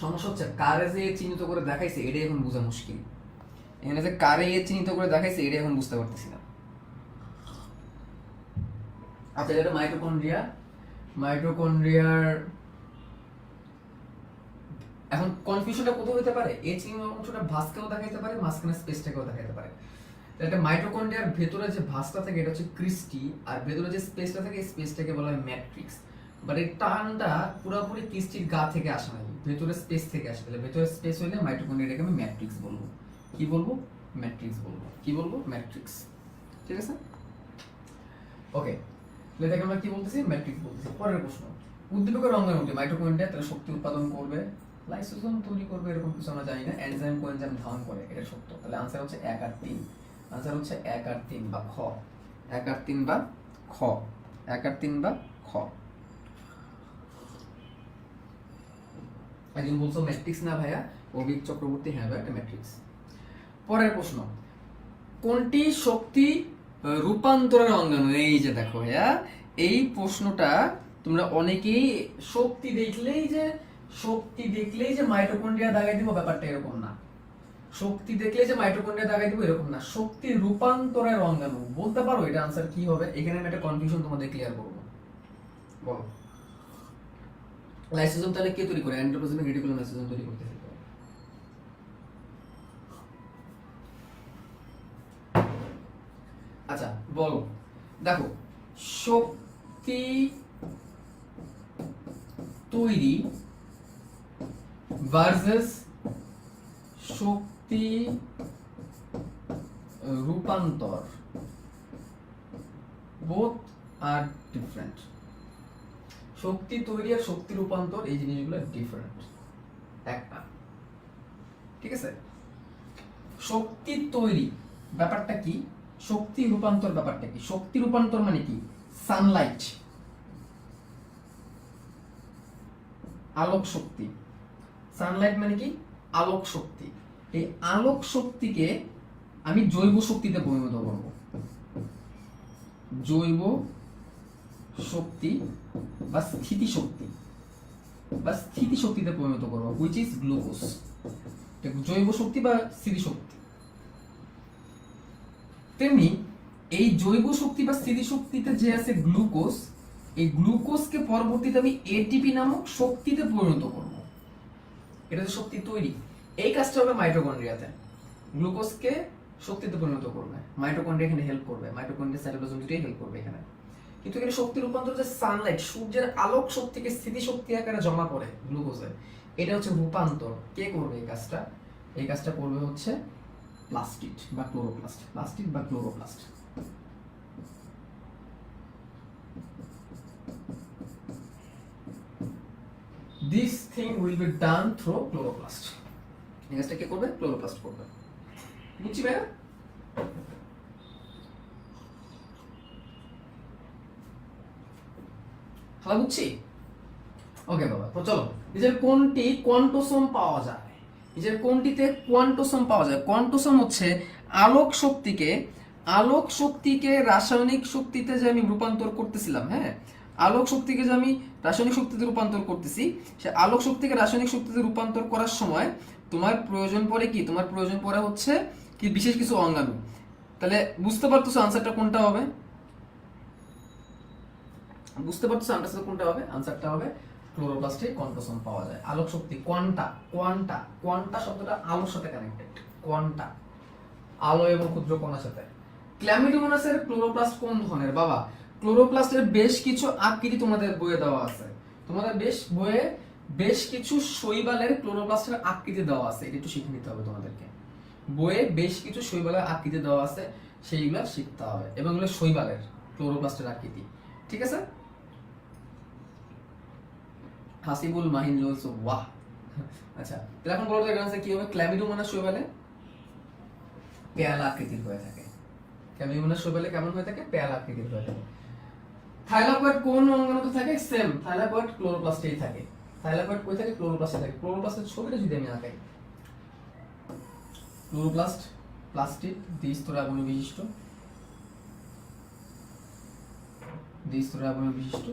Speaker 1: সমস্যা হচ্ছে কারে যে চিহ্নিত করে দেখাইছে এটাই এখন বোঝা মুশকিল। এখানে যে কারে চিহ্নিত করে দেখাইছে এটা এখন বুঝতে পারতেছি না। আচ্ছা, এটা মাইটোকন্ড্রিয়ার এখন কনফিউশনটা কোথায় হতে পারে? এই চিহ্ন অংশটা ভাঁজকেও দেখাইতে পারে, মাঝখানে স্পেসটাকেও দেখাইতে পারে। এটা মাইটোকন্ড্রিয়ার ভেতরে যে ভাঁজটা থাকে এটা হচ্ছে ক্রিস্টি, আর ভেতরে যে স্পেসটা থাকে এই স্পেসটাকে বলা হয় ম্যাট্রিক্স। বাট এই টানটা পুরোপুরি ক্রিস্টির গা থেকে আসে না, ভেতরে স্পেস থেকে আসে। তাহলে ভেতরে স্পেস হইলে মাইটোকন্ড্রিয়াটাকে আমি ম্যাট্রিক্স বলবো। কি বলবো? ম্যাট্রিক্স বলবো। কি বলবো? ম্যাট্রিক্স। ঠিক আছে, ওকে। এটাকে আমরা কি বলতেছি? ম্যাট্রিক্স বলতেছি। পরের প্রশ্ন, উদ্দীপকের অঙ্গাণুটি মাইটোকন্ড্রিয়া তাহলে শক্তি উৎপাদন করবে, লাইসোজোম তৈরি করবে, এরকম কিছু আমরা জানি না। এনজাইম কোএনজাইম ধারণ করে, এটা সত্য। তাহলে আনসার হচ্ছে 1 আর 3। আনসার হচ্ছে 1 আর 3 বা খ। 1 আর 3 বা খ। 1 আর 3 বা খ। একজন বলছো ম্যাট্রিক্স না ভাইয়া, অভিক চক্রবর্তী, হ্যাঁ ভাই, এটা ম্যাট্রিক্স। পরের প্রশ্ন, কোনটি শক্তি রূপান্তরের অঙ্গাণু? এই যে দেখো ভাইয়া, এই প্রশ্নটা তোমরা অনেকেই শক্তি দেখলেই যে মাইটোকন্ড্রিয়া দাগাই দিব, ব্যাপারটা এরকম না। শক্তি দেখলেই যে মাইটোকন্ড্রিয়া দাগাই দিব এরকম না। শক্তি রূপান্তরের অঙ্গাণু বলতে পারো, এটা আনসার কি হবে? এখানে আমি একটা কনফিউশন তোমাদের ক্লিয়ার করবো। বলো, লাইসোজোম তাহলে কে তৈরি করে? এন্ডোপ্লাজমিক রেটিকুলাম লাইসোজোম তৈরি করতে থাকে। আচ্ছা বলো, দেখো শক্তি তৈরি ভার্সেস শক্তি রূপান্তর, বোথ আর ডিফারেন্ট। শক্তি তৈরি আর শক্তি রূপান্তর এই জিনিসগুলো ডিফারেন্ট, একটা। ঠিক আছে, শক্তি তৈরি ব্যাপারটা কি, শক্তি রূপান্তর ব্যাপারটা কি? শক্তি রূপান্তর মানে কি? সানলাইট, আলোক শক্তি। সানলাইট মানে কি? আলোক শক্তি। এই আলোক শক্তিকে আমি জৈব শক্তিতে পরিণত করব। জৈব শক্তি বা স্থিতি শক্তি বা স্থিতি শক্তিতে পরিণত করব, হুইচ ইজ গ্লুকোজ। জৈব শক্তি বা স্থিতি শক্তি। তেমনি এই জৈব শক্তি বা স্থিতি শক্তিতে যে আছে গ্লুকোজ, এই গ্লুকোজকে পরবর্তীতে আমি এটিপি নামক শক্তিতে পরিণত করব। এটা হচ্ছে শক্তি তৈরি। এই কাজটা হবে মাইটোকন্ড্রিয়াতে। গ্লুকোজকে শক্তিতে পরিণত করবে, মাইটোকন্ড্রিয়া এখানে হেল্প করবে, মাইটোকন্ড্রিয়া সাইটোপ্লাজম দুটোই হেল্প করবে এখানে। কিন্তু এখানে শক্তি রূপান্তর যে সানলাইট, সূর্যের আলোক শক্তিকে স্থিতি শক্তি আকারে জমা পড়ে গ্লুকোজে, এটা হচ্ছে রূপান্তর। কে করবে এই কাজটা? এই কাজটা করবে হচ্ছে প্লাস্টিড বা ক্লোরোপ্লাস্ট। প্লাস্টিড বা chloroplast. This thing will be done through chloroplast. এই কাজটা কে করবে? ক্লোরোপ্লাস্ট করবে। বুঝছি ভাইয়া? হ্যালো, বুঝছি? ওকে বাবা, তো চলো, নিজের কোনটি কোয়ান্টোসোম পাওয়া যায়? নিজের কোনটিতে কোয়ান্টোসোম পাওয়া যায়? কোয়ান্টোসোম হচ্ছে আলোক শক্তিকে রাসায়নিক শক্তিতে যে আমি রূপান্তর করতেছিলাম, হ্যাঁ, আলোক শক্তিকে যে আমি রাসায়নিক শক্তিতে রূপান্তর করতেছি, সে আলোক শক্তিকে রাসায়নিক শক্তিতে রূপান্তর করার সময় তোমার প্রয়োজন পড়ে কি? তোমার প্রয়োজন পড়ে হচ্ছে কি বিশেষ কিছু অঙ্গাণু। তাহলে বুঝতে পারতেছো আনসারটা কোনটা হবে? বুঝতে পারতেছো আনসারটা কোনটা হবে? আনসারটা হবে ক্লোরোপ্লাস্টে কোয়ান্টোসোম পাওয়া যায়। আলোক শক্তি, কোয়ান্টা। কোয়ান্টা, কোয়ান্টা শব্দটা আলোর সাথে কানেক্টেড। কোয়ান্টা, আলো এবং ক্ষুদ্র কণার সাথে। ক্ল্যামিডোমোনাসের ক্লোরোপ্লাস্ট কোন ধরনের? বাবা, ক্লোরোপ্লাস্টের বেশ কিছু আকৃতি তোমাদের বইয়ে দেওয়া আছে। তোমাদের বইয়ে বেশ কিছু শৈবালের ক্লোরোপ্লাস্টের আকৃতি দেওয়া আছে, এটা একটু শিখে নিতে হবে তোমাদেরকে। বইয়ে বেশ কিছু শৈবালের আকৃতি দেওয়া আছে, সেইগুলো শিখতে হবে, এবং এগুলো শৈবালের ক্লোরোপ্লাস্টের আকৃতি। ঠিক আছে? হাসিবুল মাহিন বলছো ওয়াহ। আচ্ছা, তাহলে এখন বলো তো এর আনসার কি হবে? ক্ল্যামিডোমোনাস শৈবালে পেয়ালা আকৃতির হয়ে থাকে। ক্ল্যামিডোমোনাস শৈবালে কেমন হয়ে থাকে? পেয়ালা আকৃতির হয়ে থাকে। থাইলাকয়েড কোন অঙ্গাণুতে থাকে? সেম, থাইলাকয়েড ক্লোরোপ্লাস্টেই থাকে। থাইলাকয়েড কই থাকে? ক্লোরোপ্লাস্টে থাকে। ক্লোরোপ্লাস্টের ছবিটা যদি আমি আঁকাই, ক্লোরোপ্লাস্ট প্লাস্টিক দ্বিস্তরে আবরণ বিশিষ্ট, দ্বিস্তরে আবরণ বিশিষ্ট।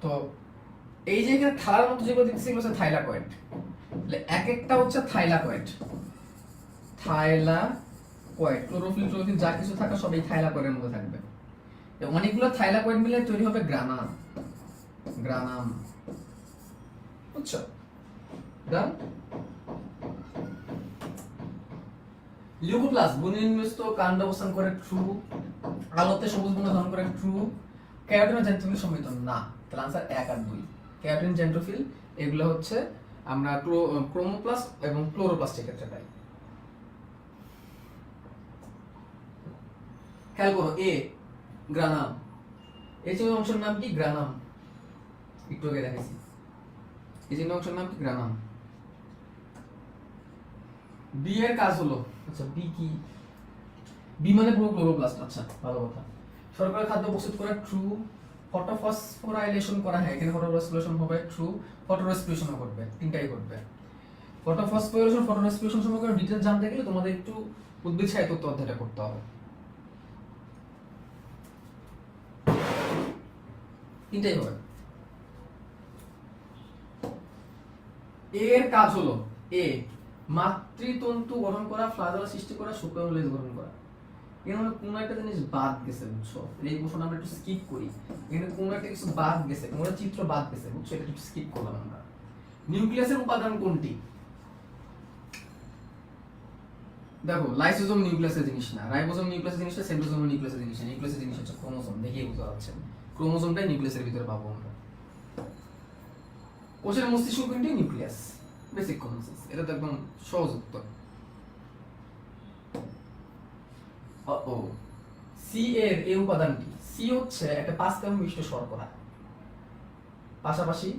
Speaker 1: তো এই যে এখানে থালার মতো যেগুলো দেখতেছি এগুলো হচ্ছে থাইলাকয়েড। তাহলে এক একটা হচ্ছে থাইলাকয়েড। থাইলাকয়েড, ক্লোরোফিল যা কিছু থাকা সব এই থাইলাকয়েডের মধ্যে থাকবে। অনেকগুলো থাইলাকয়েড মিলে তৈরি হবে গ্রানাম। গ্রানাম, বুঝছো? ডান। লিউকোপ্লাস্ট বুনিনমুক্ত কাণ্ড অবস্থান করে, ট্রু। আলোতে সবুজ বর্ণ ধারণ করে, ট্রু। ক্যারোটিন ও জেন্ট্রোফিল সমৃদ্ধ, না। তাহলে আনসার 1 আর 2। ক্যারোটিন, জেন্ট্রোফিল এগুলো হচ্ছে আমরা ক্রোমোপ্লাস্ট এবং ক্লোরোপ্লাস্টের ক্ষেত্রে পাই। খেয়াল করো, এ গ্রানাম, এই যে অংশের নাম কি? গ্রানাম। একটু আগে দেখাইছি, এই যে অংশের নাম কি? গ্রানাম। বি এর কাজ হলো, আচ্ছা বি কি? বি মানে পুরো ক্লোরোপ্লাস্ট। আচ্ছা, ভালো কথা। শর্করা খাদ্য প্রস্তুত করে, ট্রু। ফটোফসফোরাইলেশন করা হয়, এখানে ফটোফসফোরাইলেশন হবে, ট্রু। ফটোরেসপিরেশনও করবে, তিনটাই করবে। ফটোফসফোরাইলেশন, ফটোরেসপিরেশন সম্পর্কে ডিটেইলস জানতে গেলে তোমাদের একটু উদ্ভিদ সাহিত্য অধ্যয়নটা করতে হবে। তিনটাই হবে। এর কাজ হলো, এ মাতৃতন্তু গঠন করা, ফ্লাজেলা সৃষ্টি করা, সুক্রাণুলেজ গঠন করা। এখানে কোনো একটা জিনিস বাদ গেছে, বুঝছো? এই প্রশ্নটা আমরা একটু স্কিপ করি। এখানে কোনো একটা কিছু বাদ গেছে, কোনো একটা চিত্র বাদ গেছে, বুঝছো? এটা একটু স্কিপ করলাম আমরা। নিউক্লিয়াসের উপাদান কোনটি? দেখো, লাইসোজোম নিউক্লিয়াসের জিনিস না, রাইবোজোম নিউক্লিয়াসের জিনিস না, সেন্ট্রোজোম নিউক্লিয়াসের জিনিস না। নিউক্লিয়াসের জিনিস হচ্ছে ক্রোমোজোম। দেখিয়ে বুঝতে পারছেন, ক্রোমোজোমটাই নিউক্লিয়াসের ভিতরে পাবো আমরা। কোষের মস্তিষ্ক কোনটি? নিউক্লিয়াস। বেসিক কমন সেন্স, এটা তো একদম সহজ উত্তর। ও সি এর এই উপাদানটি, সি হচ্ছে একটা 5 কার্বন বিশিষ্ট শর্করা, পাশাপাশি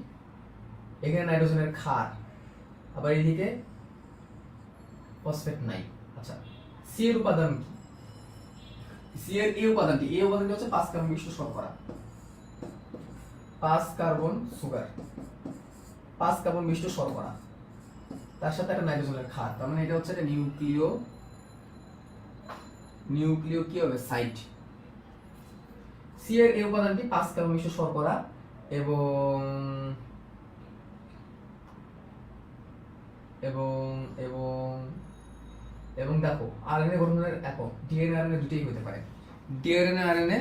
Speaker 1: এখানে নাইট্রোজেনের ক্ষার, আবার এইদিকে ফসফেট নাই। আচ্ছা, সি এর উপাদান কি? সি এর এই উপাদানটি, এই উপাদানটি হচ্ছে 5 কার্বন বিশিষ্ট শর্করা, 5 কার্বন সুগার, 5 কার্বন বিশিষ্ট শর্করা, তার সাথে একটা নাইট্রোজেনের ক্ষার। তার মানে এটা হচ্ছে একটা নিউক্লিও কি হবে? সাইট। সি এর এই উপাদানটি 5 কার্বন বিশিষ্ট শর্করা এবং এবং এবং এবং দেখো, আরএনএ গঠনের একক ডিএনএ আরএনএ দুটেই হতে পারে। ডিএনএ আরএনএ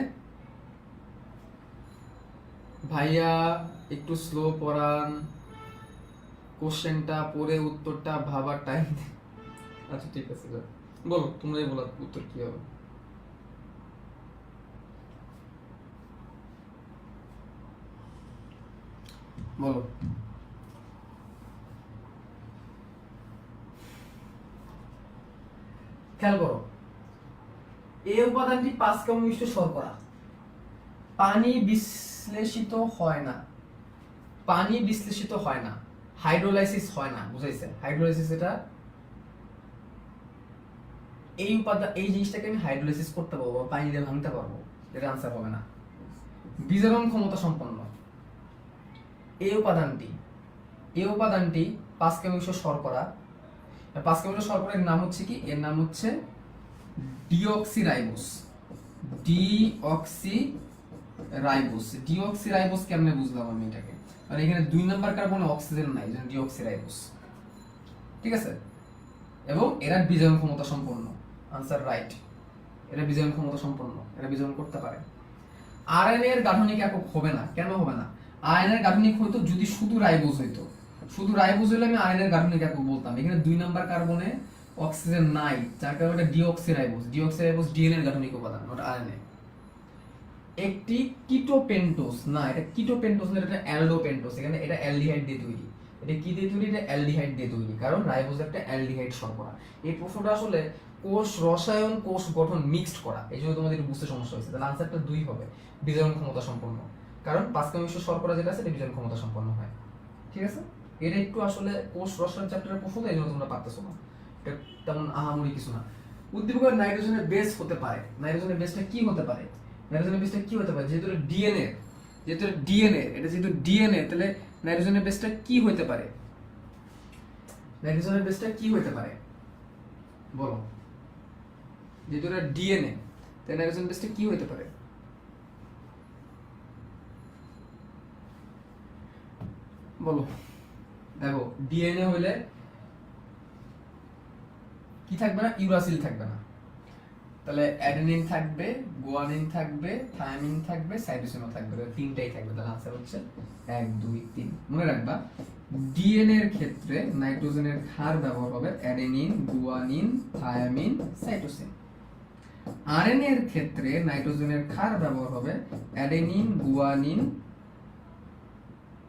Speaker 1: ভাইয়া একটু স্লো পড়ান, কোশ্চেনটা পড়ে উত্তরটা ভাবার টাইম। আচ্ছা ঠিক আছে, বলো, তোমরাই বলো উত্তর কি হবে। বলো। খেয়াল করো, এই উপাদানটি 5 কার্বন বিশিষ্ট শর্করা, পানি বিশ্লেষিত হয় না, পানি বিশ্লেষিত হয় না, হাইড্রোলাইসিস হয় না। বুঝাইছে হাইড্রোলাইসিস? এটা এই উপাদান, এই জিনিসটাকে আমি হাইড্রোলাইসিস করতে পারবো, পানি দিয়ে ভাঙতে পারবো, এটা আনসার হবে না। বিজারণ ক্ষমতা সম্পন্ন এই উপাদানটি, এই উপাদানটি 5 কার্বন বিশিষ্ট শর্করা। 5 কার্বন বিশিষ্ট শর্করার নাম হচ্ছে কি? এর নাম হচ্ছে ডিঅক্সিরাইবোস। ডিঅক্সিরাইবোস, ডিঅক্সিরাইবোস কেমনে বুঝলাম আমি এটাকে? মানে এখানে 2 নাম্বার কার্বনে অক্সিজেন নাই, যেন ডিঅক্সিরাইবোস। ঠিক আছে? এবং এরা বিজারণ ক্ষমতা সম্পন্ন। আনসার রাইট, এরা বিজারণ ক্ষমতা সম্পন্ন, এরা বিজারণ করতে পারে। আরএনএ এর গাঠনিক একক হবে না। কেন হবে না? আরএনএ এর গাঠনিক হয়তো যদি শুধু রাইবোজ হইতো, শুধু রাইবোজ হলে আমি আরএনএ এর গাঠনিক একক বলতাম। এখানে 2 নাম্বার কার্বনে অক্সিজেন নাই, যার কারণে এটা ডিঅক্সিরাইবোস। ডিঅক্সিরাইবোস ডিএনএ এর গাঠনিক উপাদান, ওটা আরএনএ। একটি কিটোপেন্টোস না, এটা কিটোপেন্টোস না, এটা অ্যালডোপেন্টোস। এখানে এটা অ্যালডিহাইড দিয়ে তৈরি। এটা কি দিয়ে তৈরি? এটা অ্যালডিহাইড দিয়ে তৈরি, কারণ রাইবোজ একটা অ্যালডিহাইড শর্করা। এই প্রশ্নটা আসলে কোষ রসায়ন, কোষ গঠন মিক্সড করা, এই জন্য তোমাদের বুঝতে সমস্যা হয়েছে। তাহলে আনসারটা 2 হবে, বিজারণ ক্ষমতা সম্পন্ন। কারণ 5 কার্বন বিশিষ্ট শর্করা যেটা আছে, এটা বিজারণ ক্ষমতা সম্পন্ন হয়। ঠিক আছে? এটা একটু আসলে কোষ রসায়ন চ্যাপ্টারের প্রশ্ন, এই জন্য তোমরা পারতেছো না, এটা তেমন আহামরি কিছু না। উদ্দীপকের নাইট্রোজেনের বেস হতে পারে। নাইট্রোজেনের বেসটা কি হতে পারে? নাইট্রোজেনের বেসটা কি হতে পারে? যেহেতু ডিএনএ, যেহেতু ডিএনএ, এটা যেহেতু ডিএনএ, তাহলে নাইট্রোজেনের বেসটা কি হতে পারে? নাইট্রোজেনের বেসটা কি হতে পারে বলো? যেহেতু এটা ডিএনএ, তাহলে নাইট্রোজেন বেসটা কি হতে পারে? বলো। দেখো, ডিএনএ হলে কি থাকবে না? ইউরাসিল থাকবে না। তাহলে অ্যাডেনিন থাকবে, গুয়ানিন থাকবে, থায়ামিন থাকবে, সাইটোসিনও থাকবে। তিনটাই থাকবে। তাহলে আনসার হচ্ছে 1 2 3। মনে রাখবা, ডিএনএ এর ক্ষেত্রে নাইট্রোজেনের ক্ষার ব্যবহার হবে adenine, guanine, thymine, cytosine. RNA এর ক্ষেত্রে নাইট্রোজেনের ক্ষার ব্যবহার হবে অ্যাডেনিন, গুয়ানিন,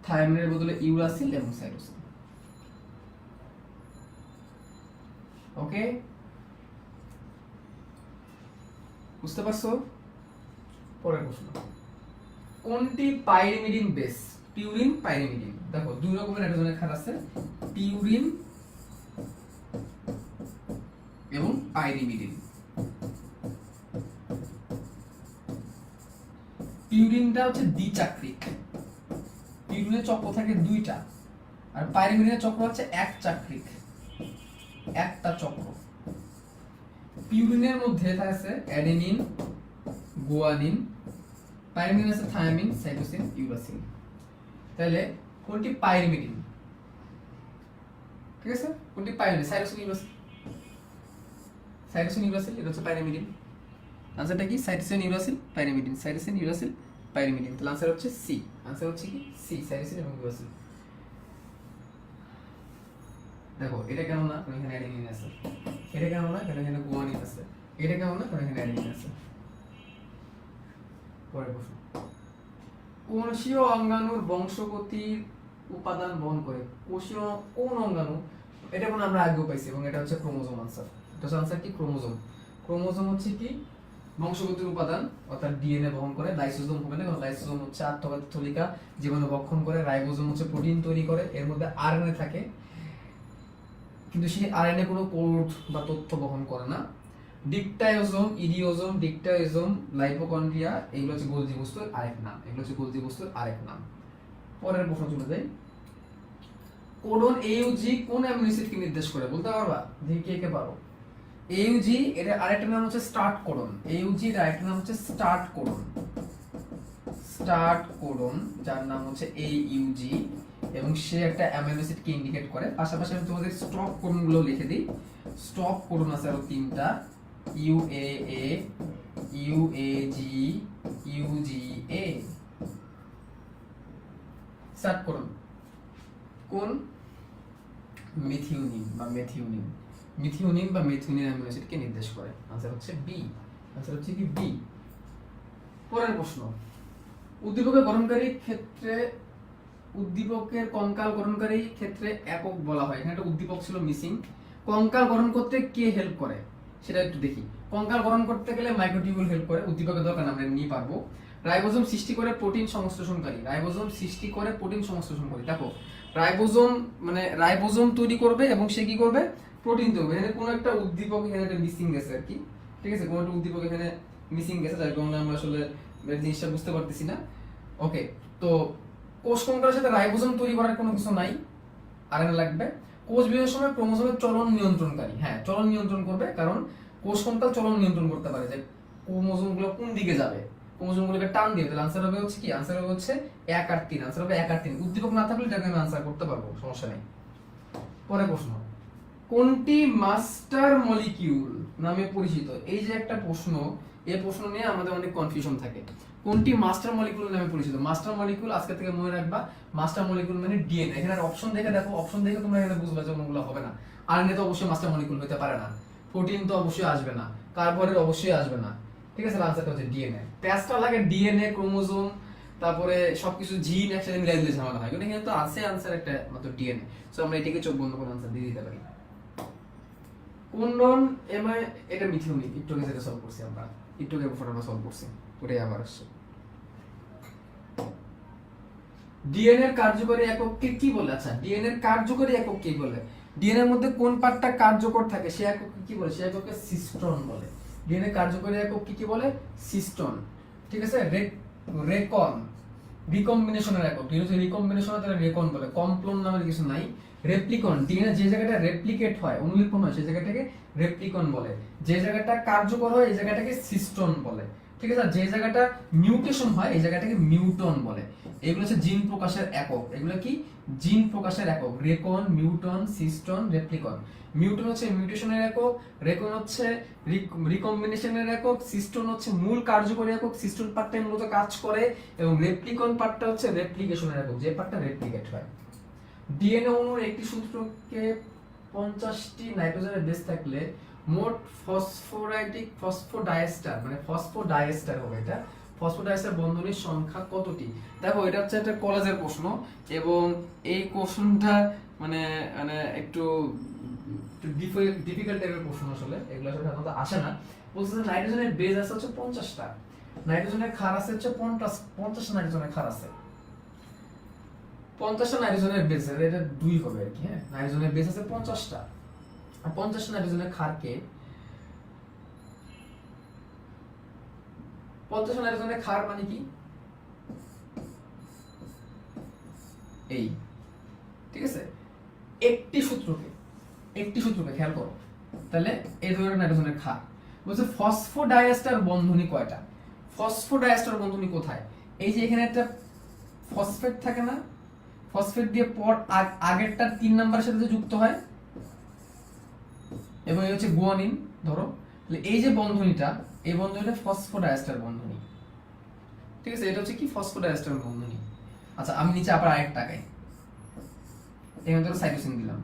Speaker 1: থায়ামিনের বদলে ইউরাসিল এবং সাইটোসিন। ওকে, বুঝতে পারছো? পরের প্রশ্ন, কোনটি পাইরিমিডিন বেস? Purine, pyrimidine. দেখো, 2 রকমের নাইট্রোজেনের ক্ষার আছে, পিউরিন এবং পাইরিমিডিন। পিউরিনটা হচ্ছে দ্বিচাক্রিক, পিউরিনের চক্র থাকে 2টা, আর পাইরিমিডিনের চক্র হচ্ছে 1 চাক্রিক, একটা চক্র। পিউরিনের মধ্যে আছে অ্যাডেনিন, গুয়ানিন, পাইরিমিডিন আছে থায়ামিন, সাইটোসিন, ইউরাসিল। তাহলে কোনটি পাইরিমিডিন? ঠিক আছে? কোনটি pyrimidine? Cytosine uracil. Cytosine uracil, এটা হচ্ছে পাইরিমিডিন। আনসারটা কি? Cytosine uracil pyrimidine, cytosine uracil pyrimidine. তাহলে আনসার হচ্ছে সি। আনসার হচ্ছে কি? সি, সাইটোসিন এবং ইউরাসিল। দেখো এটা কেন না, কারণ এখানে অ্যাডেনিন আছে। এটা কেন না, কারণ এখানে গুয়ানিন আছে। এটা কেন না, কারণ এখানে অ্যাডেনিন আছে। পরের প্রশ্ন, কোষীয় অঙ্গাণুর বংশগতির উপাদান বহন করে? কোষীয় কোন অঙ্গাণু? এটা কোনো আমরা আগেও পাইছি এবং এটা হচ্ছে ক্রোমোজোম। আনসার, এটা হচ্ছে আনসার কি? ক্রোমোজোম। ক্রোমোজোম হচ্ছে কি? বংশগতির উপাদান, অর্থাৎ ডিএনএ বহন করে। লাইসোজোম হবে না, কারণ লাইসোজোম হচ্ছে আত্মঘাতী থলিকা, জীবাণু ভক্ষণ করে। রাইবোজোম হচ্ছে প্রোটিন তৈরি করে, এর মধ্যে আরএনএ থাকে, কিন্তু সেই আরএনএ কোনো কোড বা তথ্য বহন করে না। ডিকটায়োজোম, ইডিওজোম, ডিকটায়োজোম, লাইপোকন্ড্রিয়া, এগুলো হচ্ছে গোলজি বস্তুর আরেক নাম। এগুলো হচ্ছে গোলজি বস্তুর আরেক নাম। পরের প্রশ্ন চলে যাই, কোডন এইউজি কোন অ্যামিনো অ্যাসিডকে নির্দেশ করে? বলতে পারবা? দেখি কে কে পারো। এইউজি এর আরেকটা নাম হচ্ছে স্টার্ট কোডন। এইউজি এর আরেকটা নাম হচ্ছে স্টার্ট কোডন। স্টার্ট কোডন, যার নাম হচ্ছে এইইউজি, এবং সে একটা অ্যামিনো অ্যাসিডকে ইন্ডিকেট করে। পাশাপাশি আমি তোমাদের স্টপ কোডনগুলো লিখে দিই। স্টপ কোডন আছে আরো তিনটা, ইউএএ, ইউএজি, ইউজিএ। স্টার্ট কোডন কোন? মিথিওনিন বা মেথিওনিন। মিথিওনিন বা মেথিওনিন অ্যামিনো অ্যাসিডকে নির্দেশ করে। আনসার হচ্ছে বি। আনসার হচ্ছে কি? বি। পরের প্রশ্ন, উদ্দীপকের গঠনকারী ক্ষেত্রে, উদ্দীপকের কঙ্কাল গঠনকারী ক্ষেত্রে একক বলা হয়। এখানে একটা উদ্দীপক ছিল মিসিং। কঙ্কাল গঠন করতে কে হেল্প করে সেটা একটু দেখি। কঙ্কাল গঠন করতে গেলে মাইক্রোটিউবুল হেল্প করে, উদ্দীপকের দরকার আমরা নিয়ে পারবো। রাইবোজোম সৃষ্টি করে প্রোটিন সংশ্লেষণকারী। রাইবোজোম সৃষ্টি করে প্রোটিন সংশ্লেষণকারী। দেখো রাইবোজোম মানে রাইবোজোম তৈরি করবে এবং সে কি করবে? প্রোটিন তৈরি করবে। এখানে কোনো একটা উদ্দীপক এখানে একটা মিসিং গেছে আর কি, ঠিক আছে? কোনো একটা উদ্দীপক এখানে মিসিং গেছে, যার কারণে আমরা আসলে জিনিসটা বুঝতে পারতেছি না। ওকে, তো কোষ কঙ্কালের সাথে রাইবোজোম তৈরি করার কোনো কিছু নাই, আরএনএ লাগবে। কোষ বিভাজনের সময় ক্রোমোজোমের চলন নিয়ন্ত্রণকারী। হ্যাঁ, চলন নিয়ন্ত্রণ করবে, কারণ কোষ কঙ্কাল চলন নিয়ন্ত্রণ করতে পারে যে ক্রোমোজোমগুলো কোন দিকে যাবে, ক্রোমোজোমগুলোকে টান দিবে। তাহলে আনসার হবে হচ্ছে কি? আনসার হবে হচ্ছে 1 আর 3। আনসার হবে 1 আর 3। উদ্দীপক না থাকলে এটাকে আমি আনসার করতে পারবো, সমস্যা নেই। পরের প্রশ্ন, কোনটি মাস্টার মলিকিউল নামে পরিচিত? এই যে একটা প্রশ্ন, এই প্রশ্ন নিয়ে আমাদের অনেক কনফিউশন থাকে। কোনটি মাস্টার মলিকিউল নামে পরিচিত? মাস্টার মলিকিউল আজকে থেকে মনে রাখবা, মাস্টার মলিকিউল মানে ডিএনএ। এখানে অপশন দেখে দেখো, অপশন দেখে তোমরা এখানে বুঝবা যে কোনগুলো হবে না। আরএনএ তো অবশ্যই মাস্টার মলিকিউল হতে পারে না, প্রোটিন তো অবশ্যই আসবে না, কার্বোহাইড্রেট অবশ্যই আসবে না, ঠিক আছে? আনসারটা হচ্ছে ডিএনএ। প্যাচটা লাগে ডিএনএ, ক্রোমোজোম, তারপরে সবকিছু জিন একসাথে মিলাই দিলে ঝামেলা হয়, কিন্তু এখানে তো আছে আনসার একটা মাত্র ডিএনএ। সো আমরা এটাকে চোখ বন্ধ করে আনসার দিয়ে দিতে পারি। কোন্ডন এমআই, এটা মিথিওনিন, একটু আগে যেটা সলভ করছি আমরা, একটু আগে ফটোটা সলভ করছি, ওটাই আবার আসছে। ডিএনএ এর কার্যকরী একককে কি বলে? আচ্ছা, ডিএনএ এর কার্যকরী একক কি বলে? ডিএনএ এর মধ্যে কোন পার্টটা কার্যকর থাকে সে একককে কি বলে? সে একককে সিস্টন বলে। ডিএনএ কার্যকরী একক কি বলে? সিস্টন, ঠিক আছে? রেকন, রিকম্বিনেশনের একক। ডিএনএ রিকম্বিনেশন তাহলে রেকন বলে। কমপ্লোন নামের কিছু নাই। রেপ্লিকন, ডিএনএ যে জায়গাটা রেপ্লিকেট হয়, অনুলিপন হয়, সেই জায়গাটাকে রেপ্লিকন বলে। যে জায়গাটা কার্যকর হয় এই জায়গাটাকে সিস্টন বলে, ঠিক আছে? যে জায়গাটা মিউটেশন হয় এই জায়গাটাকে মিউটন বলে। এগুলো হচ্ছে জিন প্রকাশের একক। এগুলো কি? জিন প্রকাশের একক। রেকন, মিউটন, সিস্টন, রেপ্লিকন। মিউটন হচ্ছে মিউটেশনের একক, রেকন হচ্ছে রিকম্বিনেশনের একক, সিস্টন হচ্ছে মূল কার্যকরী একক, সিস্টন পার্টটা মূলত কাজ করে, এবং রেপ্লিকন পার্টটা হচ্ছে রেপ্লিকেশনের একক, যে পার্টটা রেপ্লিকেট হয়। ডিএনএ অণুর একটি সূত্রকে 50টি নাইট্রোজেনের বেস থাকলে মোট ফসফোডাইএস্টার মানে ফসফোডাইএস্টার হবে। এটা ফসফোডাইএস্টার বন্ধনীর সংখ্যা কতটি? দেখো এটা হচ্ছে একটা কলেজের প্রশ্ন, এবং এই কোশ্চেনটা মানে মানে একটু ডিফিকাল্ট টাইপের প্রশ্ন। আসলে এগুলো আসলে সাধারণত আসে না। বলছে যে নাইট্রোজেনের বেস আছে হচ্ছে 50টা, নাইট্রোজেনের ক্ষার আছে হচ্ছে 50টা নাইট্রোজেনের ক্ষার আছে। 50টা নাইট্রোজেনের বেস, এটা 2 হবে আর কি। হ্যাঁ, নাইট্রোজেনের বেস আছে 50টা, আর 50টা নাইট্রোজেনের ক্ষারকে 50টা নাইট্রোজেনের ক্ষার মানে কি? এই, ঠিক আছে? একটি সূত্রকে খেয়াল করো, তাহলে এই ধরনের নাইট্রোজেনের ক্ষার বলছে ফসফোডাইএস্টার বন্ধনী কয়টা? ফসফোডাইএস্টার বন্ধনী কোথায়? এই যে এখানে একটা ফসফেট থাকে না, ফসফেট দিয়ে পর আগেরটা 3 নাম্বারের সাথে যুক্ত হয়, এবং এই হচ্ছে গুয়ানিন ধরো, তাহলে এই যে বন্ধনীটা, এই বন্ধনীটা ফসফোডাইএস্টার বন্ধনী, ঠিক আছে, এটা হচ্ছে কি ফসফোডাইএস্টার বন্ধনী। আচ্ছা আমি নিচে আবার আরেকটা টাকাই, এখানে ধরো সাইটোসিন দিলাম,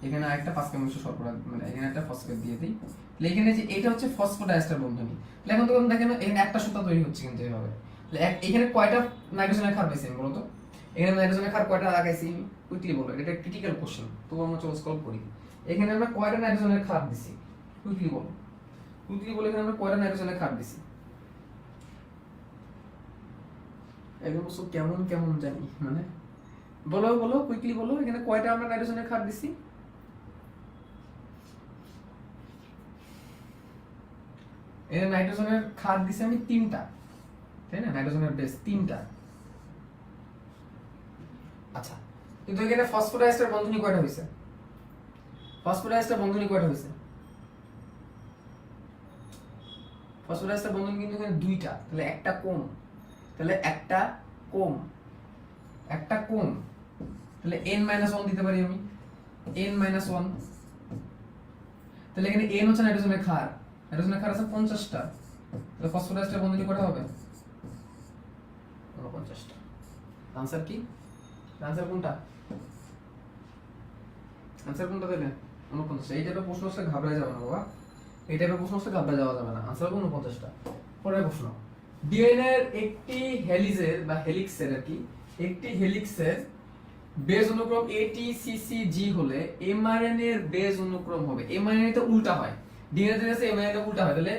Speaker 1: এখানে আরেকটা 5 কেমিক্যাল শর্করা, মানে এখানে একটা ফসফেট দিয়ে দিই, তাহলে এখানে যে এটা হচ্ছে ফসফোডাইএস্টার বন্ধনী। তাহলে এখন তখন দেখেন এখানে একটা সুতা তৈরি হচ্ছে কিন্তু এইভাবে। তাহলে এখানে কয়টা নাইট্রোজেনের ক্ষার পাইছি আমি বলতো, এখানে নাইট্রোজেনের ক্ষার কয়টা লাগাইছি কুইকলি বলো, এটা একটা ক্রিটিক্যাল কোশ্চেন, তো আমরা চলো সলভ করি। এখানে আমরা কয়টা নাইট্রোজেনের ক্ষার দিছি কুইকলি বলো, কুইকলি বলে এখানে আমরা কয়টা নাইট্রোজেনের ক্ষার দিছি, একদম সব কেমন কেমন জানি, মানে বলো বলো কুইকলি বলো, এখানে কয়টা আমরা নাইট্রোজেনের ক্ষার দিছি? এখানে নাইট্রোজেনের ক্ষার দিছি আমি 3টা, তাই না, নাইট্রোজেনের বেস 3টা। আচ্ছা কিন্তু এখানে ফসফোডাইএস্টার বন্ধনী কয়টা হইছে? ফসফোডাইএস্টার বন্ধনী কয়টা হইছে? ফসফোডাইএস্টার বন্ধনী কিন্তু এখানে 2টা, তাহলে একটা কম, তাহলে একটা কম, একটা কম, তাহলে n-1 দিতে পারি আমি, n-1, তাহলে এখানে n হচ্ছে নাইট্রোজেনের ক্ষার, নাইট্রোজেনের ক্ষার আছে 50টা, তাহলে ফসফোডাইএস্টার বন্ধনী কয়টা হবে? 49টা। আনসার কি? আনসার কোনটা? আনসার কোনটা দেবে? 49টা। এই টাইপের প্রশ্ন আসলে ঘাবড়ায় যাবে না বাবা, এই টাইপের প্রশ্ন আসলে ঘাবড়ায় যাওয়া যাবে না। আনসার হবে 49টা। পরের প্রশ্ন, ডিএনএ এর একটি হেলিজের বা হেলিক্সের আর কি, একটি হেলিক্সের বেজ অনুক্রম ATCCG হলে এমআরএনএ এর বেজ অনুক্রম হবে, এমআরএনএ তো উল্টা হয়, ডিএনএ তে আছে এমআরএনএ উল্টা হয়, তাহলে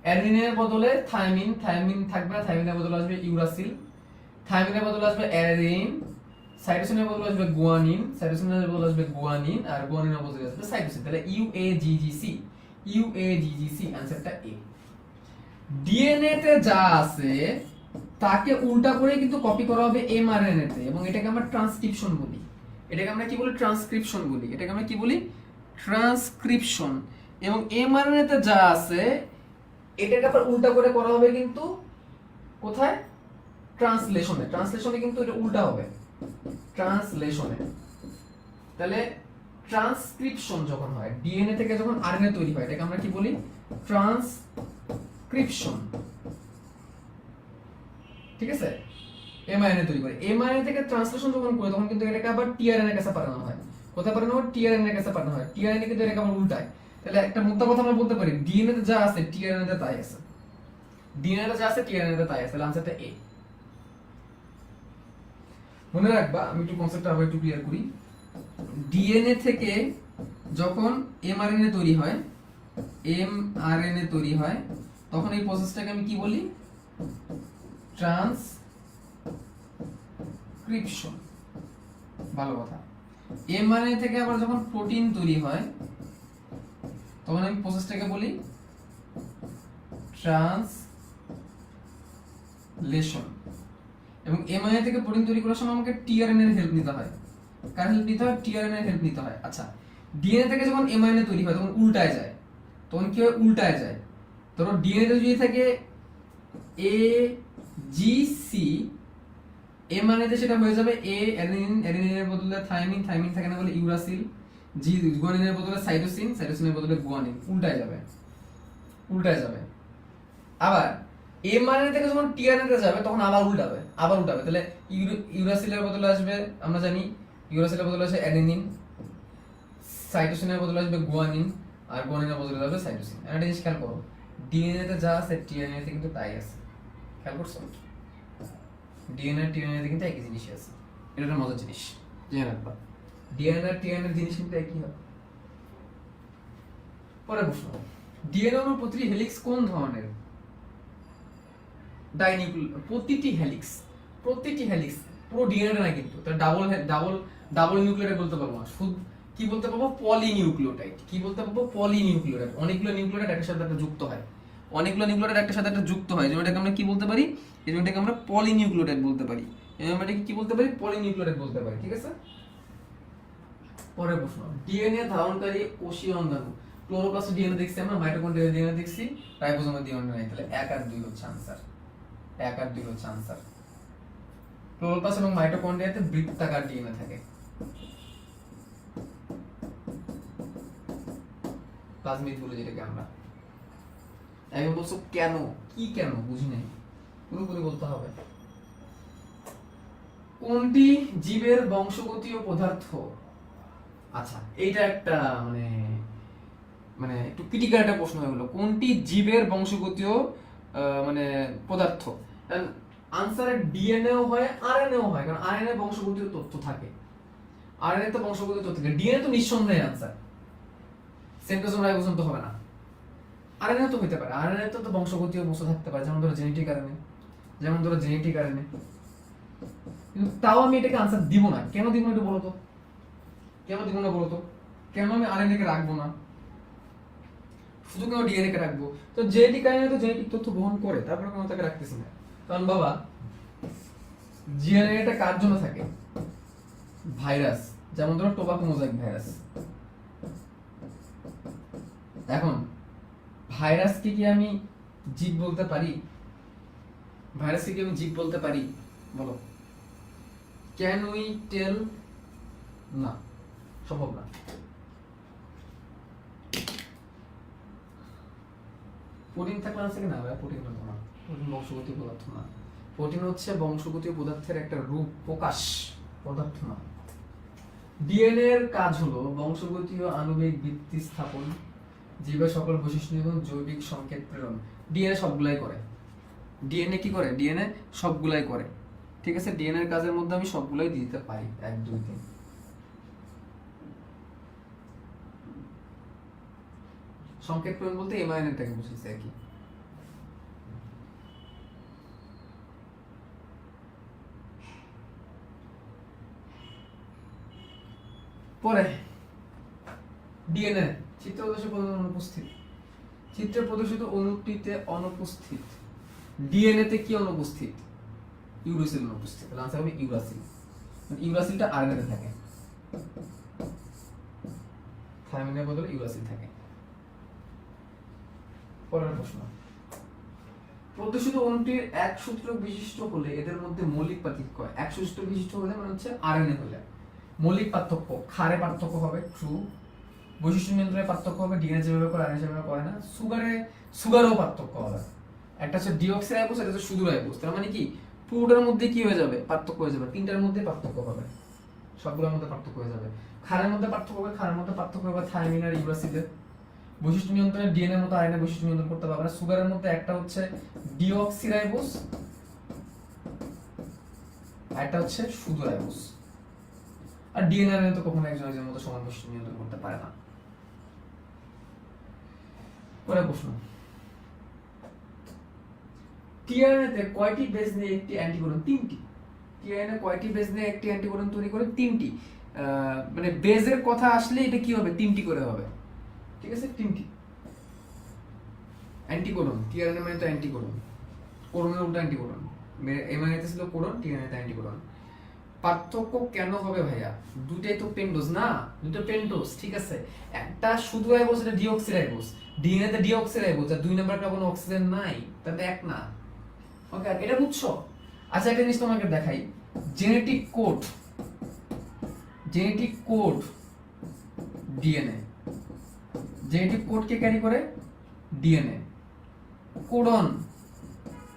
Speaker 1: অ্যাডেনিনের বদলে থাইমিন, থাইমিন থাকবে না, থাইমিনের বদলে আসবে ইউরাসিল, থাইমিনের বদলে আসবে অ্যাডেনিন, সাইটোসিনের বদলে আসবে গুয়ানিন, সাইটোসিনের বদলে আসবে গুয়ানিন, আর গুয়ানিনের বদলে আসবে সাইটোসিন, তাহলে ইউএজিজিসি, ইউএজিজিসি আনসারটা এ। ডিএনএ তে যা আছে তাকে উল্টা করে কিন্তু কপি করা হবে এমআরএনএ তে, এবং এটাকে আমরা ট্রান্সক্রিপশন বলি, এটাকে আমরা কি বলি? ট্রান্সক্রিপশন বলি, এটাকে আমরা কি বলি? ট্রান্সক্রিপশন। এবং এমআরএনএ তে যা আছে এটাকে আবার উল্টা করে করা হবে কিন্তু কোথায়? ট্রান্সলেশনে, ট্রান্সলেশনে কিন্তু এটা উল্টা হবে, ট্রান্সলেশনে। তাহলে ট্রান্সক্রিপশন যখন হয়, ডিএনএ থেকে যখন আরএনএ তৈরি হয়, এটাকে আমরা কি বলি? ট্রান্সক্রিপশন, ঠিক আছে? এমআরএনএ তৈরি করে, এমআরএনএ থেকে ট্রান্সলেশন যখন করে তখন কিন্তু এটাকে আবার টিআরএনএ কাছে পাঠানো হয়, কোথায় পাঠানো হয়? টিআরএনএ কাছে পাঠানো হয়, টিআরএনএ কিন্তু এটাকে আবার উল্টায়। তাহলে একটা মোদ্দা কথা আমরা বলতে পারি, ডিএনএ তে যা আছে টিআরএনএ তে তাই আছে, ডিএনএ তে যা আছে টিআরএনএ তে তাই আছে, তাহলে আনসারটা এ। মনে রাখবা, আমি একটু কনসেপ্টটা আবার একটু ক্লিয়ার করি। ডিএনএ থেকে যখন এমআরএনএ তৈরি হয়, এমআরএনএ তৈরি হয়, তখন এই প্রসেসটাকে আমি কি বলি? ট্রান্সক্রিপশন। ভালো কথা। এমআরএনএ থেকে আবার যখন প্রোটিন তৈরি হয়, তখন আমি প্রসেসটাকে বলি ট্রান্সলেশন। এবং এমআরএনএ থেকে প্রোটিন তৈরি করার সময় আমাকে টিআরএনএ এর হেল্প নিতে হয়, কার হেল্প নিতে হয়? টিআরএনএ এর হেল্প নিতে হয়। আচ্ছা, ডিএনএ থেকে যখন এমআরএনএ তৈরি হয় তখন উল্টায় যায়, তখন কি হয়? উল্টায় যায়। ধরো ডিএনএ তে যদি থাকে এজিসি, এমআরএনএ তে সেটা হয়ে যাবে এ অ্যাডেনিন, অ্যাডেনিনের বদলে থাইমিন, থাইমিন থাকে না বলে ইউরাসিল, জি গুয়ানিনের বদলে সাইটোসিন, সাইটোসিনের বদলে গুয়ানিন, উল্টায় যাবে, উল্টায় যাবে। আবার এমআরএনএ থেকে যখন টিআরএনএ তে যাবে তখন আবার উল্টাবে, আবার উল্টাবে। তাহলে ইউরাসিলের বদলে আসবে, আমরা জানি ইউরাসিলের বদলে আসবে অ্যাডেনিন, সাইটোসিনের বদলে আসবে গুয়ানিন, আর গুয়ানিনের বদলে আসবে সাইটোসিন। একটা জিনিস খেয়াল করো, ডিএনএ তে যা আছে টিআরএনএ তে কিন্তু তাই আছে, খেয়াল করছো? ডিএনএ টিআরএনএ তে কিন্তু একই জিনিসই আছে, এটা একটা মজার জিনিস জেনে রাখবা। ডিএনএ আর টিআরএনএ জিনিস কিন্তু একই হয়। পরের প্রশ্ন, ডিএনএ অণুর প্রতিটি হেলিক্স কোন ধরনের? ডাইনিউক্লিয়ার। প্রতিটি হেলিক্স, প্রতিটি হেলিক্স, পুরো ডিএনএ না কিন্তু, তাহলে ডাবল নিউক্লিওটাইড বলতে পারবো না, শুধু কি বলতে পারবো? পলিনিউক্লিওটাইড। কি বলতে পারবো? পলিনিউক্লিওটাইড। অনেকগুলো নিউক্লিওটাইড একটার সাথে একটা যুক্ত হয়, অনেকগুলো নিউক্লিওটাইড একটার সাথে একটা যুক্ত হয়, যেমন এটাকে আমরা কি বলতে পারি? এটাকে আমরা পলিনিউক্লিওটাইড বলতে পারি, আমরা কি বলতে পারি? পলিনিউক্লিওটাইড বলতে পারি, ঠিক আছে? পরের প্রশ্ন, ডিএনএ ধারণকারী কোষীয় অঙ্গাণু। ক্লোরোপ্লাস্টে ডিএনএ দেখছি আমরা, মাইটোকন্ড্রিয়ার ডিএনএ দেখছি, রাইবোজোমের ডিএনএ নাই, তাহলে 1 আর 2 হচ্ছে আনসার, 1 আর 2 হচ্ছে আনসার। ক্লোরোপ্লাস্ট এবং মাইটোকন্ড্রিয়াতে বৃত্তাকার ডিএনএ থাকে। প্লাজমিড বলে যেটাকে আমরা। এখন বলছো কেন, কি কেন বুঝি নাই, পুরোপুরি বলতে হবে। কোনটি জীবের বংশগতীয় পদার্থ? আচ্ছা, এইটা একটা মানে মানে একটু ক্রিটিক্যাল একটা প্রশ্ন হয়ে গেলো, কোনটি জীবের বংশগতীয় মানে পদার্থ। আনসারে ডিএনএও হয় আরএনএও হয়, কারণ আরএনএ বংশগতীয় তথ্য থাকে, আরএনএ তো বংশগতীয় তথ্য থাকে, ডিএনএ তো নিঃসন্দেহে আনসার, সেন্ট্রোজোম রাইবোজোম তো হবে না। আরএনএ তো হইতে পারে, আরএনএ তো বংশগতীয় বস্তু থাকতে পারে, যেমন ধরো জেনেটিক আরএনএ, যেমন ধরো জেনেটিক আরএনএ। কিন্তু তাও আমি এটাকে আনসার দিব না। কেন দিব না একটু বলো তো, কেন দিব না বলো তো, কেন আমি আরএনএ কে রাখবো না, শুধু কেন ডিএনএ কে রাখবো? তো জেনেটিক আরএনএ তো জেনেটিক তথ্য বহন করে, তারপরে কেন তাকে রাখতেছি না? কারণ বাবা ডিএনএ টা কার জন্য থাকে? ভাইরাস, যেমন ধরো টোবাকো মোজাইক ভাইরাস। এখন ভাইরাসকে কি আমি জীব বলতে পারি? ভাইরাসকে কি আমি জীব বলতে পারি বলো? Can we tell? না, সম্ভব না। প্রোটিন থাকলে আছে কি না ভাই? প্রোটিন না, প্রোটিন বংশগতীয় পদার্থ না। প্রোটিন হচ্ছে বংশগতীয় পদার্থের একটা রূপ, প্রকাশ, পদার্থ না। ডিএনএ এর কাজ হলো বংশগতীয় আণবিক ভিত্তি স্থাপন, জীবের সকল বৈশিষ্ট্য এবং জৈবিক সংকেত প্রেরণ। ডিএনএ সবগুলাই করে। ডিএনএ কি করে? ডিএনএ সবগুলাই করে, ঠিক আছে? ডিএনএ এর কাজের মধ্যে আমি সবগুলাই দিতে পারি, 1 2 3। সংকেত প্রেরণ বলতে এমআরএনএটাকে বুঝাইছে আর কি। পরে ডিএনএ চিত্র প্রদর্শিত অনুপস্থিত, চিত্রে প্রদর্শিত অণুটিতে অনুপস্থিত। ডিএনএ তে কি অনুপস্থিত? ইউরাসিল অনুপস্থিত। তাহলে आंसर হবে ইউরাসিল। ইউরাসিলটা আরএনএ তে থাকে, থাইমিনের বদলে ইউরাসিল থাকে। পরের প্রশ্ন, প্রদর্শিত অণুটির এক সূত্রক বিশিষ্ট হলে এদের মধ্যে মৌলিক পার্থক্য হয়। এক সূত্রক বিশিষ্ট হলে মানে হচ্ছে আরএনএ হলে মৌলিক পার্থক্য, ক্ষারে পার্থক্য হবে, ট্রু। বৈশিষ্ট্য নিয়ন্ত্রণের পার্থক্য হবে, ডিএনএ যেভাবে করে আরএনএ সেভাবে করে না। সুগারেও পার্থক্য হবে, একটা হচ্ছে ডিঅক্সিরাইবোজ, একটা হচ্ছে সুডোরাইবোজ। তার মানে কি পুরোটার মধ্যে কি হয়ে যাবে? পার্থক্য হয়ে যাবে, তিনটার মধ্যে পার্থক্য হবে, সবগুলোর মধ্যে পার্থক্য হয়ে যাবে। ক্ষারের মধ্যে পার্থক্য হবে, ক্ষারের মধ্যে পার্থক্য হবে থাইমিন আর ইউরাসিলের। বৈশিষ্ট্য নিয়ন্ত্রণে ডিএনএ মতো আরএনএ বৈশিষ্ট্য নিয়ন্ত্রণ করতে পারবে না। সুগারের মধ্যে একটা হচ্ছে ডিঅক্সিরাইবোজ, আর একটা হচ্ছে সুডোরাইবোজ। আর ডিএনএ তো কখনো একজন একজনের মতো সমান বৈশিষ্ট্য নিয়ন্ত্রণ করতে পারে না। পরের প্রশ্ন, টিআরএনএ তে কয়টি বেস নিয়ে একটি অ্যান্টিকোডন? 3টি। টিআরএনএ কয়টি বেস নিয়ে একটি অ্যান্টিকোডন তৈরি করে? 3টি। মানে বেজের কথা আসলে এটা কি হবে? 3টি করে হবে, ঠিক আছে? 3টি অ্যান্টিকোডন। টিআরএনএ মানে তো অ্যান্টিকোডন, কোডনের উল্টা অ্যান্টিকোডন। এমআরএনএ তে ছিল কোডন, টিআরএনএ তে অ্যান্টিকোডন। পার্থক্য কেন হবে ভাইয়া? দুটাই তো পেন্টোজ না, দুটো পেন্টোজ, ঠিক আছে? একটা শুধু রাইবোজ, এটা ডিঅক্সিরাইবোজ। ডিএনএ তে ডিঅক্সিরাইবোজ, আর 2 নাম্বারটা কোনো অক্সিজেন নাই, তাহলে এক না। ওকে, এটা বুঝছো? আচ্ছা, একটা জিনিস তোমাকে দেখাই, genetic code, genetic code DNA, genetic code কে ক্যারি করে? ডিএনএ। কোডন,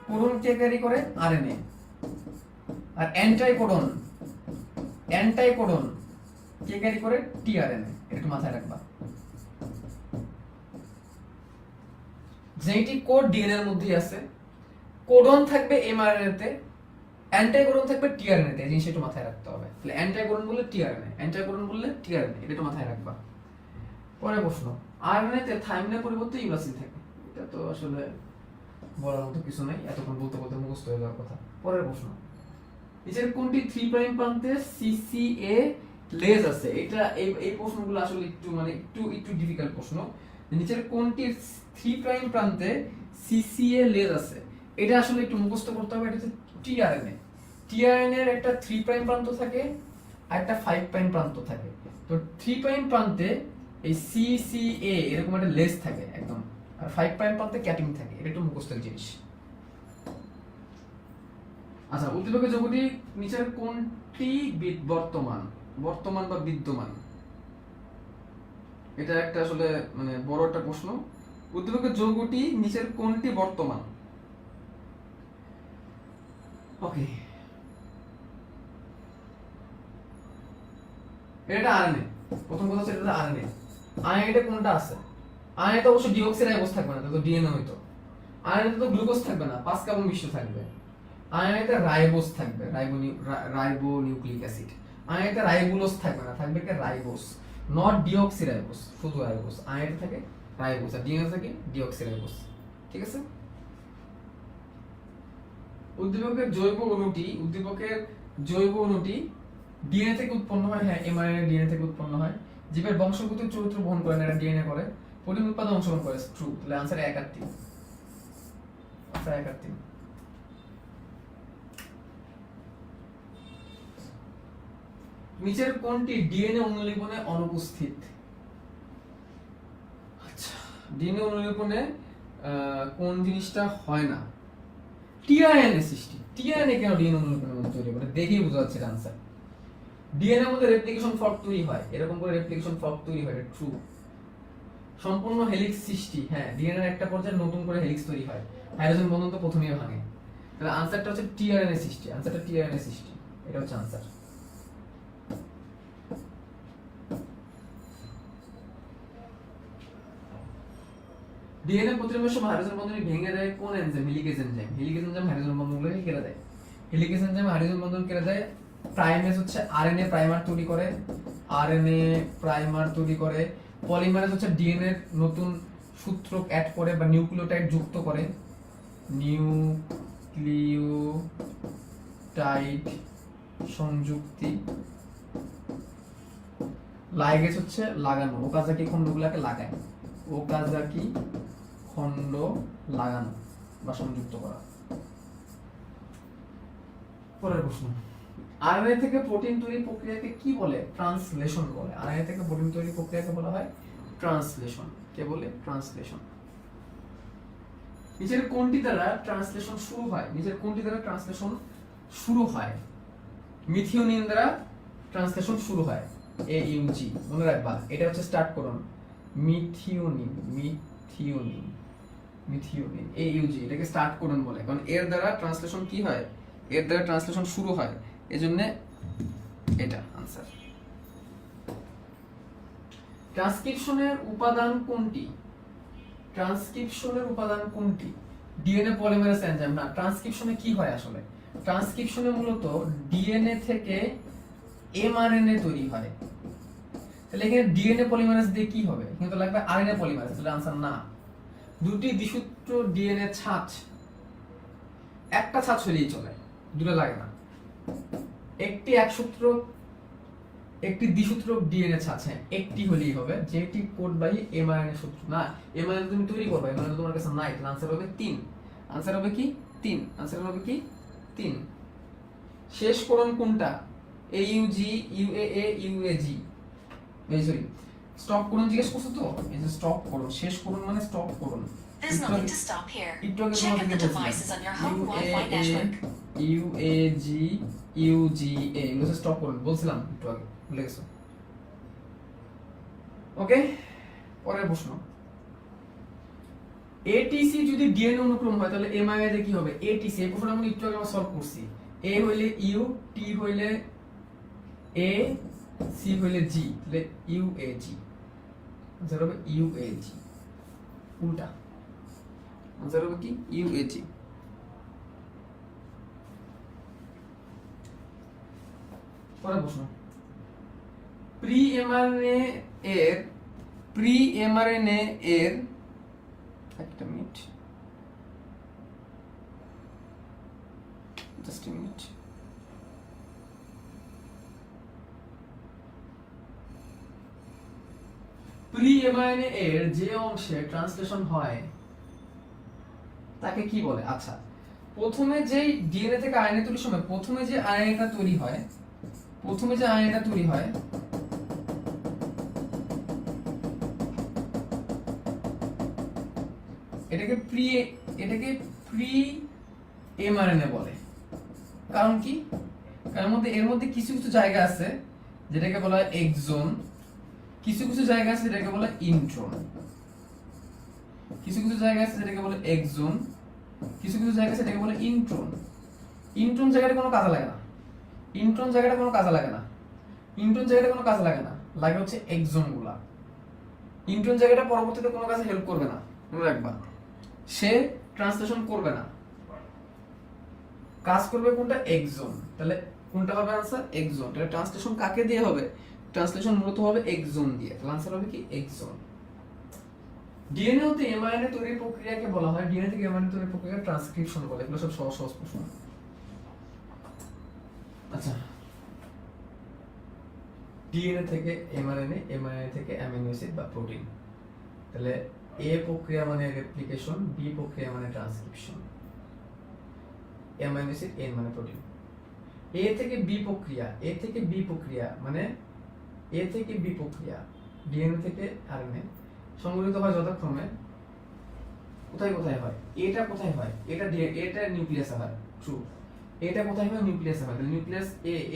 Speaker 1: কোডন কে ক্যারি করে? আরএনএ। আর অ্যান্টাইকোডন, অ্যান্টাইকোডন কে ক্যারি করে? টিআরএনএ। এটা একটু মাথায় রাখবা। জেনেটিক কোড ডিএনএ এর মধ্যেই আছে, কোডন থাকবে এমআরএনএ তে, অ্যান্টাইকোডন থাকবে টিআরএনএ তে। এই জিনিসটা একটু মাথায় রাখতে হবে। তাহলে অ্যান্টাইকোডন বললে টিআরএনএ, অ্যান্টাইকোডন বললে টিআরএনএ, এটা একটু মাথায় রাখবা। পরের প্রশ্ন, আরএনএ তে থাইমিনের পরিবর্তে ইউরাসিল থাকে। এটা তো আসলে বলার মতো কিছু নাই, এতক্ষণ বলতে বলতে মুখস্থ হয়ে যাওয়ার কথা। পরের প্রশ্ন, নিচের কোনটি 3 প্রাইম প্রান্তে সিসিএ লেজ আছে? এটা এই প্রশ্নগুলো আসলে একটু মানে একটু ডিফিকাল্ট প্রশ্ন। নিচের কোনটি 3 প্রাইম প্রান্তে সিসিএ লেজ আছে? এটা আসলে একটু মুখস্থ করতে হবে। এটা হচ্ছে টিআরএনএ। টিআরএনএ এর একটা 3 প্রাইম প্রান্ত থাকে আর একটা 5 প্রাইম প্রান্ত থাকে। তো 3 প্রাইম প্রান্তে এই সিসিএ এরকম একটা লেজ থাকে একদম, আর 5 প্রাইম প্রান্তে ক্যাটিং থাকে। এটা একটু মুখস্থের জিনিস। আচ্ছা, উদ্দীপকের যোগটি নিচের কোনটি বর্তমান, বর্তমান বা বিদ্যমান? এটা একটা আসলে মানে বড় একটা প্রশ্ন। উদ্দীপকের যৌগটি নিচের কোনটি বর্তমান? ওকে, এটা আরএনএ। প্রথম কথা হচ্ছে এটা আরএনএ। আরএনএ কোনটা আছে? আরএনএ তো অবশ্যই ডিঅক্সিরাইবোজ থাকবে না, তো ডিএনএ হইতো। আরএনএ তো গ্লুকোজ থাকবে না, 5 কার্বন মিশ্র থাকবে। আরএনএ তে রাইবোজ থাকবে, রাইবোনিউক্লিক অ্যাসিড। আরএনএ তে রাইবোলোজ থাকবে না, থাকবে কি রাইবোজ, নট ডিঅক্সিরাইবোজ, শুধু রাইবোজ। আরএনএ থাকে রাইবোজ আর ডিএনএ থাকে ডিঅক্সিরাইবোজ। ঠিক আছে? উদ্দীপকের জৈব অণুটি ডিএনএ থেকে উৎপন্ন হয়। হ্যাঁ, এমআরএনএ ডিএনএ থেকে উৎপন্ন হয়। জীবের বংশগতিক চরিত্র বহন করে না, এটা ডিএনএ করে। প্রোটিন উৎপাদন অংশগ্রহণ করে, ট্রু। তাহলে आंसर 1 আর 3। আচ্ছা 1 আর 3। নিচের কোনটি ডিএনএ অনুলিপনে অনুপস্থিত? আচ্ছা, ডিএনএ অনুলিপনে কোন জিনিসটা হয় না? টিআরএনএ সৃষ্টি। টিআরএনএ কেন ডিএনএ অনুলিপনের মধ্যে তৈরি করে? দেখেই বোঝা যাচ্ছে आंसर। ডিএনএ এর মধ্যে রেপ্লিকেশন ফর্ক তৈরি হয়, এরকম করে রেপ্লিকেশন ফর্ক তৈরি হয়, এটা ট্রু। সম্পূর্ণ হেলিক্স সৃষ্টি। হ্যাঁ, ডিএনএ এর একটা পর্যায়ে নতুন করে হেলিক্স তৈরি হয়, হাইড্রোজেন বন্ধন তো প্রথমেই ভাঙে। তাহলে आंसरটা হচ্ছে টিআরএনএ সৃষ্টি। आंसरটা টিআরএনএ সৃষ্টি, এটা হচ্ছে आंसर। ডিএনএ প্রতিলিপির সময় হাইড্রোজেন বন্ধনটি ভেঙে দেয় কোন enzyme? Helicase enzyme. Helicase enzyme hydrogen বন্ধনগুলোকে কেটে দেয়। হেলিকেজ এনজাইম হাইড্রোজেন বন্ধন কেটে দেয়। প্রাইমেজ হচ্ছে আরএনএ প্রাইমার তৈরি করে, আরএনএ প্রাইমার তৈরি করে। পলিমারেজ হচ্ছে ডিএনএ এর নতুন সূত্র অ্যাড করে বা নিউক্লিওটাইড যুক্ত করে, নিউক্লিওটাইড সংযুক্তি। লাইগেজ হচ্ছে লাগানো, ওকাজাকি খণ্ডগুলোকে লাগায়, ওকাজাকি খণ্ড লাগানো বা সংযুক্ত করা। পরের প্রশ্ন, আরএনএ থেকে প্রোটিন তৈরি প্রক্রিয়াকে কি বলে? ট্রান্সলেশন বলে। আরএনএ থেকে প্রোটিন তৈরি প্রক্রিয়াকে বলা হয় ট্রান্সলেশন। কে বলে? ট্রান্সলেশন। নিচের কোনটি দ্বারা ট্রান্সলেশন শুরু হয়? নিচের কোনটি দ্বারা ট্রান্সলেশন শুরু হয়? মিথিওনিন দ্বারা ট্রান্সলেশন শুরু হয়। AUG মনে রাখবা, এটা হচ্ছে স্টার্ট করুন। মিথিওনিন, মিথিওনিন, মিথিওনিন, AUG, এটাকে স্টার্ট করুন বলে, কারণ এর দ্বারা ট্রান্সলেশন কি হয়? এর দ্বারা ট্রান্সলেশন শুরু হয়, এজন্য এটা आंसर। ট্রান্সক্রিপশনের উপাদান কোনটি? ট্রান্সক্রিপশনের উপাদান কোনটি? ডিএনএ পলিমারেজ এনজাইম না। ট্রান্সক্রিপশনে কি হয় আসলে? ট্রান্সক্রিপশনে মূলত ডিএনএ থেকে এমআরএনএ তৈরি হয়। তাহলে এখানে ডিএনএ পলিমারেজ দিয়ে কি হবে? কিন্তু লাগবে আরএনএ পলিমারেজ। তাহলে आंसर না। দুটি দ্বিসূত্র ডিএনএ ছাঁচ, একটা ছাঁচ হলেই চলে, দুটো লাগে না। একটি একসূত্র, একটি দ্বিসূত্র ডিএনএ ছাঁচ, হ্যাঁ একটি হলেই হবে, যেটি কোডবাহী এমআরএনএ সূত্র না। এমআরএনএ তুমি তৈরি করবে, এমআরএনএ তোমার কাছে নাই, তাহলে आंसर হবে 3। आंसर হবে কি? 3। आंसर হবে কি? 3। শেষ কোডন কোনটা? AUG, UAA, UAG। এই সরি, স্টপ কোডন জিজ্ঞেস করছো তো? এই যে স্টপ কোডন, শেষ কোডন মানে stop codon.
Speaker 7: There's no need to stop here.
Speaker 1: একটু আগে
Speaker 7: Check if
Speaker 1: তোমাকে
Speaker 7: the
Speaker 1: বলছিলাম
Speaker 7: device is on your home Wi-Fi network.
Speaker 1: UAG, UGA, এগুলো স্টপ কোডন বলছিলাম একটু আগে, ভুলে গেছো। ওকে, পরের প্রশ্ন, ATC যদি ডিএনএ অনুক্রম হয় তাহলে এমআরএনএ তে কি হবে? ATC, এই প্রশ্নটা আমি একটু আগে সলভ করছি। A হইলে U, T হইলে A, C হইলে G, তাহলে UAG। आंसर হবে UAG, উল্টা। आंसर হবে কি? UAG। পরের প্রশ্ন, প্রি এমআরএনএ এর একটা minute, just a minute. Pre mRNA এর যে অংশে ট্রান্সলেশন হয় তাকে কি বলে? আচ্ছা, প্রথমে যে ডিএনএ থেকে আরএনএ তৈরির সময় প্রথমে যে আরএনএটা তৈরি হয়, এটাকে প্রি এমআরএনএ বলে। কারণ কি? কারণ এর মধ্যে কিছু কিছু জায়গা আছে যেটাকে বলা হয় এক্সন, কিছু কিছু জায়গা আছে যেটাকে বলে ইন্ট্রন, কিছু কিছু জায়গা আছে যেটাকে বলে এক্সন, কিছু কিছু জায়গা আছে যেটাকে বলে ইন্ট্রন। ইন্ট্রন জায়গাটা কোনো কাজে লাগে না, ইন্ট্রন জায়গাটা কোনো কাজে লাগে না, ইন্ট্রন জায়গাটা কোনো কাজে লাগে না, লাগে হচ্ছে এক্সন গুলা। ইন্ট্রন জায়গাটা পরবর্তীতে কোনো কাজে হেল্প করবে না, মনে রাখবা। সে ট্রান্সলেশন করবে না, কাজ করবে কোনটা? এক্সন। তাহলে কোনটা হবে আনসার? এক্সন। তাহলে ট্রান্সলেশন কাকে দিয়ে হবে? ট্রান্সলেশন মূলত হবে এক্সন দিয়ে। তাহলে আনসার হবে কি? এক্সন। ডিএনএ হতে এমআরএনএ তৈরির প্রক্রিয়াকে বলা হয়, ডিএনএ থেকে এমআরএনএ তৈরির প্রক্রিয়া ট্রান্সক্রিপশন বলে। এগুলো সব সহজ সহজ প্রশ্ন। আচ্ছা, ডিএনএ থেকে এমআরএনএ, এমআরএনএ থেকে অ্যামিনো অ্যাসিড বা প্রোটিন। তাহলে এ প্রক্রিয়া মানে রেপ্লিকেশন, বি প্রক্রিয়া মানে ট্রান্সক্রিপশন, অ্যামিনো অ্যাসিড, এন মানে প্রোটিন। এ থেকে বি প্রক্রিয়া, এ থেকে বি প্রক্রিয়া মানে এ থেকে বি প্রক্রিয়া, ডিএনএ থেকে আরএনএ সংগঠিত হয় যথাক্রমে কোথায় কোথায় হয়? এটা কোথায় হয়? এটা নিউক্লিয়াসে হয়, ট্রু। এটা কোথায় হয়? নিউক্লিয়াসে হয়। তাহলে নিউক্লিয়াস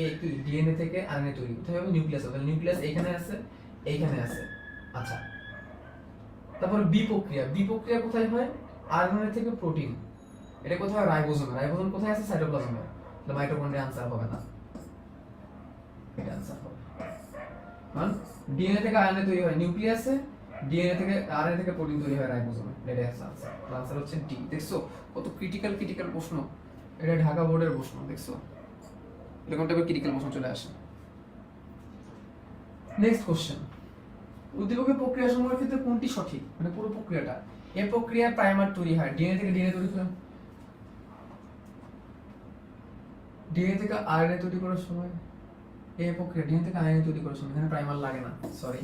Speaker 1: এ কি ডিএনএ থেকে আরএনএ তৈরি, কোথায় হবে? নিউক্লিয়াসে। তাহলে নিউক্লিয়াস এখানে আছে, এইখানে আছে। আচ্ছা, তারপর বি প্রক্রিয়া, বি প্রক্রিয়া কোথায় হয়? আরএনএ থেকে প্রোটিন। এটা কোথায় হয়? রাইবোজোমে। রাইবোজোম কোথায় আছে? সাইটোপ্লাজমে। তাহলে মাইটোকন্ড্রিয়া আনসার হবে না, এটা আনসার হবে। মানে ডিএনএ থেকে আরএনএ তৈরি হয় নিউক্লিয়াসে, ডিএনএ থেকে আরএনএ থেকে প্রোটিন তৈরি হয় রাইবোজোমে। এটা আনসার। আনসার হচ্ছে ডি। দেখছো কত ক্রিটিক্যাল ক্রিটিক্যাল প্রশ্ন? এটা ঢাকা বোর্ডের প্রশ্ন, দেখছো এরকম টাইপের ক্রিটিক্যাল প্রশ্ন চলে আসে। নেক্সট কোশ্চেন, উদ্দীপকের প্রক্রিয়া সমূহের ক্ষেত্রে কোনটি সঠিক? মানে পুরো প্রক্রিয়াটা। এই প্রক্রিয়ায় প্রাইমার তৈরি হয়, ডিএনএ থেকে ডিএনএ তৈরি হয়, ডিএনএ থেকে আরএনএ তৈরি করার সময় এই প্রক্রিয়া ডিএনএ থেকে আরএনএ তৈরি করার সময় এখানে প্রাইমার লাগে না, সরি।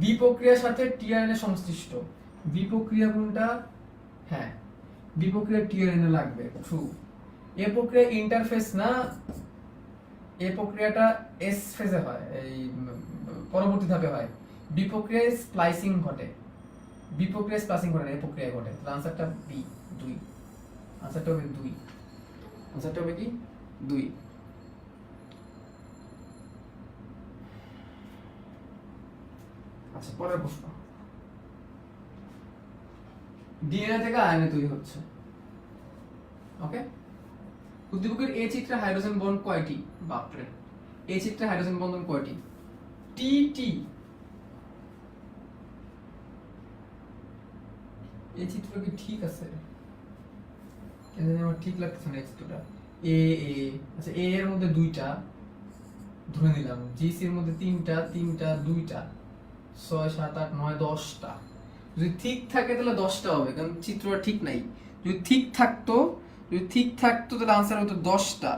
Speaker 1: বি প্রক্রিয়ার সাথে টিআরএনএ সংশ্লিষ্ট, বি প্রক্রিয়া কোনটা? হ্যাঁ, বি প্রক্রিয়া টিআরএনএ লাগবে, ট্রু। এ প্রক্রিয়া ইন্টারফেস না, এ প্রক্রিয়াটা এস ফেজে হয়, এই পরবর্তী ধাপে হয়। বি প্রক্রিয়ায় স্প্লাইসিং ঘটে, বি প্রক্রিয়ায় স্প্লাইসিং ঘটে, এ প্রক্রিয়ায় ঘটে। তাহলে আনসারটা বি, 2। আনসারটা হবে 2, আনসারটা হবে কি? 2। আচ্ছা, পরের প্রশ্ন, ডিএনএ থেকে আরএনএ তৈরি হচ্ছে, ওকে। উদ্দীপকের এ চিত্রে হাইড্রোজেন বন্ড কয়টি? বাপরে, এ চিত্রে হাইড্রোজেন বন্ধন কয়টি? টি টি। এই চিত্র কি ঠিক আছে? কেন জানি আমার ঠিক লাগতেছে না এই চিত্রটা। এ এ, আচ্ছা এ এর মধ্যে 2টা ধরে নিলাম, জি সি এর মধ্যে 3টা, 3টা, 2টা, 6 7 8 9 10টা। যদি ঠিক থাকে তাহলে 10টা হবে, কারণ চিত্রটা ঠিক নাই। যদি ঠিক থাকতো তাহলে আনসার হতো 10টা,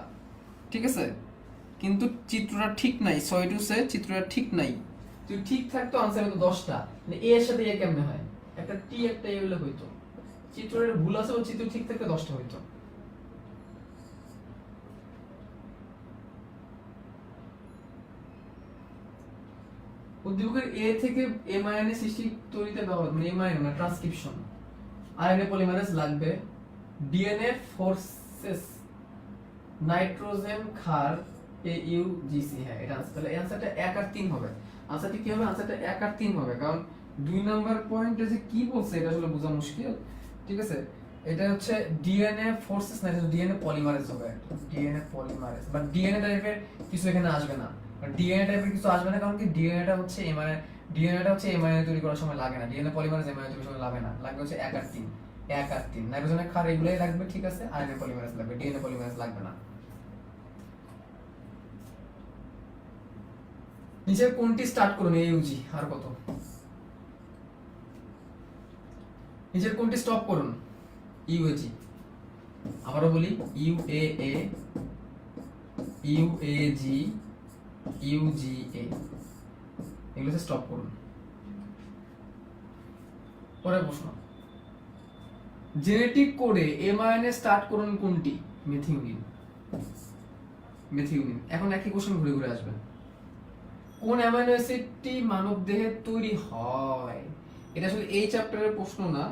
Speaker 1: ঠিক আছে। কিন্তু চিত্রটা ঠিক নাই, 6 টু সে চিত্রটা ঠিক নাই। যদি ঠিক থাকতো আনসার হতো 10টা। মানে এ এর সাথে এ কেমনে হয়? একটা টি একটা এ হলে হইতো। চিত্রের ভুল আছে, ও চিত্র ঠিক থাকতে 10টা হইতো। উদ্দীপকের এ থেকে এমআরএনএ সৃষ্টি তৈরিতে ব্যবহার, মানে এমআরএনএ না ট্রান্সক্রিপশন, আরএনএ পলিমারেজ লাগবে। ডিএনএ ফোর্সেস নাইট্রোজেন ক্ষার AUGC, হ্যাঁ এটা আনসার। তাহলে এই আনসারটা 1 আর 3 হবে। আনসারটি কি হবে? আনসারটা 1 আর 3 হবে, কারণ 2 নাম্বার পয়েন্টে যে কি বলছে এটা আসলে বোঝা মুশকিল, ঠিক আছে। এটা হচ্ছে DNA forces nitrogen, DNA polymerase হবে, ডিএনএ পলিমারেজ। বাট ডিএনএ টাইপের কিছু এখানে আসবে না, ডিএনএ টাইপের কিছু আসবে না, কারণ কি ডিএনএটা হচ্ছে এমআরএনএ তৈরি করার সময় লাগে না, ডিএনএ পলিমারেজ এমআরএনএ তৈরির সময় লাগে না, লাগবে হচ্ছে 1 আর 3, 1 আর 3। নাইট্রোজেনের ক্ষার এগুলাই লাগবে, ঠিক আছে। আরএনএ পলিমারেজ লাগবে, ডিএনএ পলিমারেজ লাগবে না। নিচের কোনটি স্টার্ট করুন? ইউজি। আর কত? নিচের কোনটি স্টপ করুন? ইউএজি। আবারও বলি, ইউএএ, ইউএজি, ইউজিএ, এগুলো স্টপ করুন। পরের প্রশ্ন, জেনেটিক কোডে এমআরএনএ স্টার্ট করুন কোনটি? Methionine, methionine. এখন একই কোশ্চেন ঘুরে ঘুরে আসবে, কোন অ্যামাইনো অ্যাসিডটি মানব দেহে তৈরি হয়? এটা আসলে এই চ্যাপ্টারের প্রশ্ন না,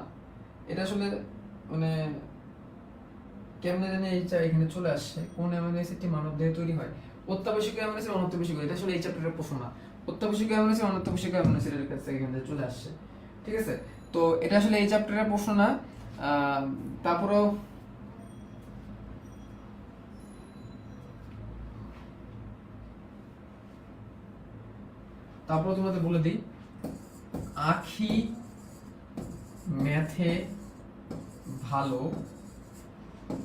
Speaker 1: এটা আসলে মানে কেমনে জানি এইটা এখানে চলে আসছে। কোন অ্যামাইনো অ্যাসিডটি মানব দেহে তৈরি হয়? অত্যাবশ্যকীয় অ্যামাইনো অ্যাসিড, অনত্যাবশ্যকীয়, এটা আসলে এই চ্যাপ্টারের প্রশ্ন না। অত্যাবশ্যকীয় অ্যামিনো অ্যাসিড অনত্যাবশ্যকীয় অ্যামিনো অ্যাসিডের কাছে এখান থেকে চলে আসছে, ঠিক আছে? তো এটা আসলে এই চ্যাপ্টারের প্রশ্ন না, তারপরেও তোমাদের বলে দিই, আখি ম্যাথে ভালো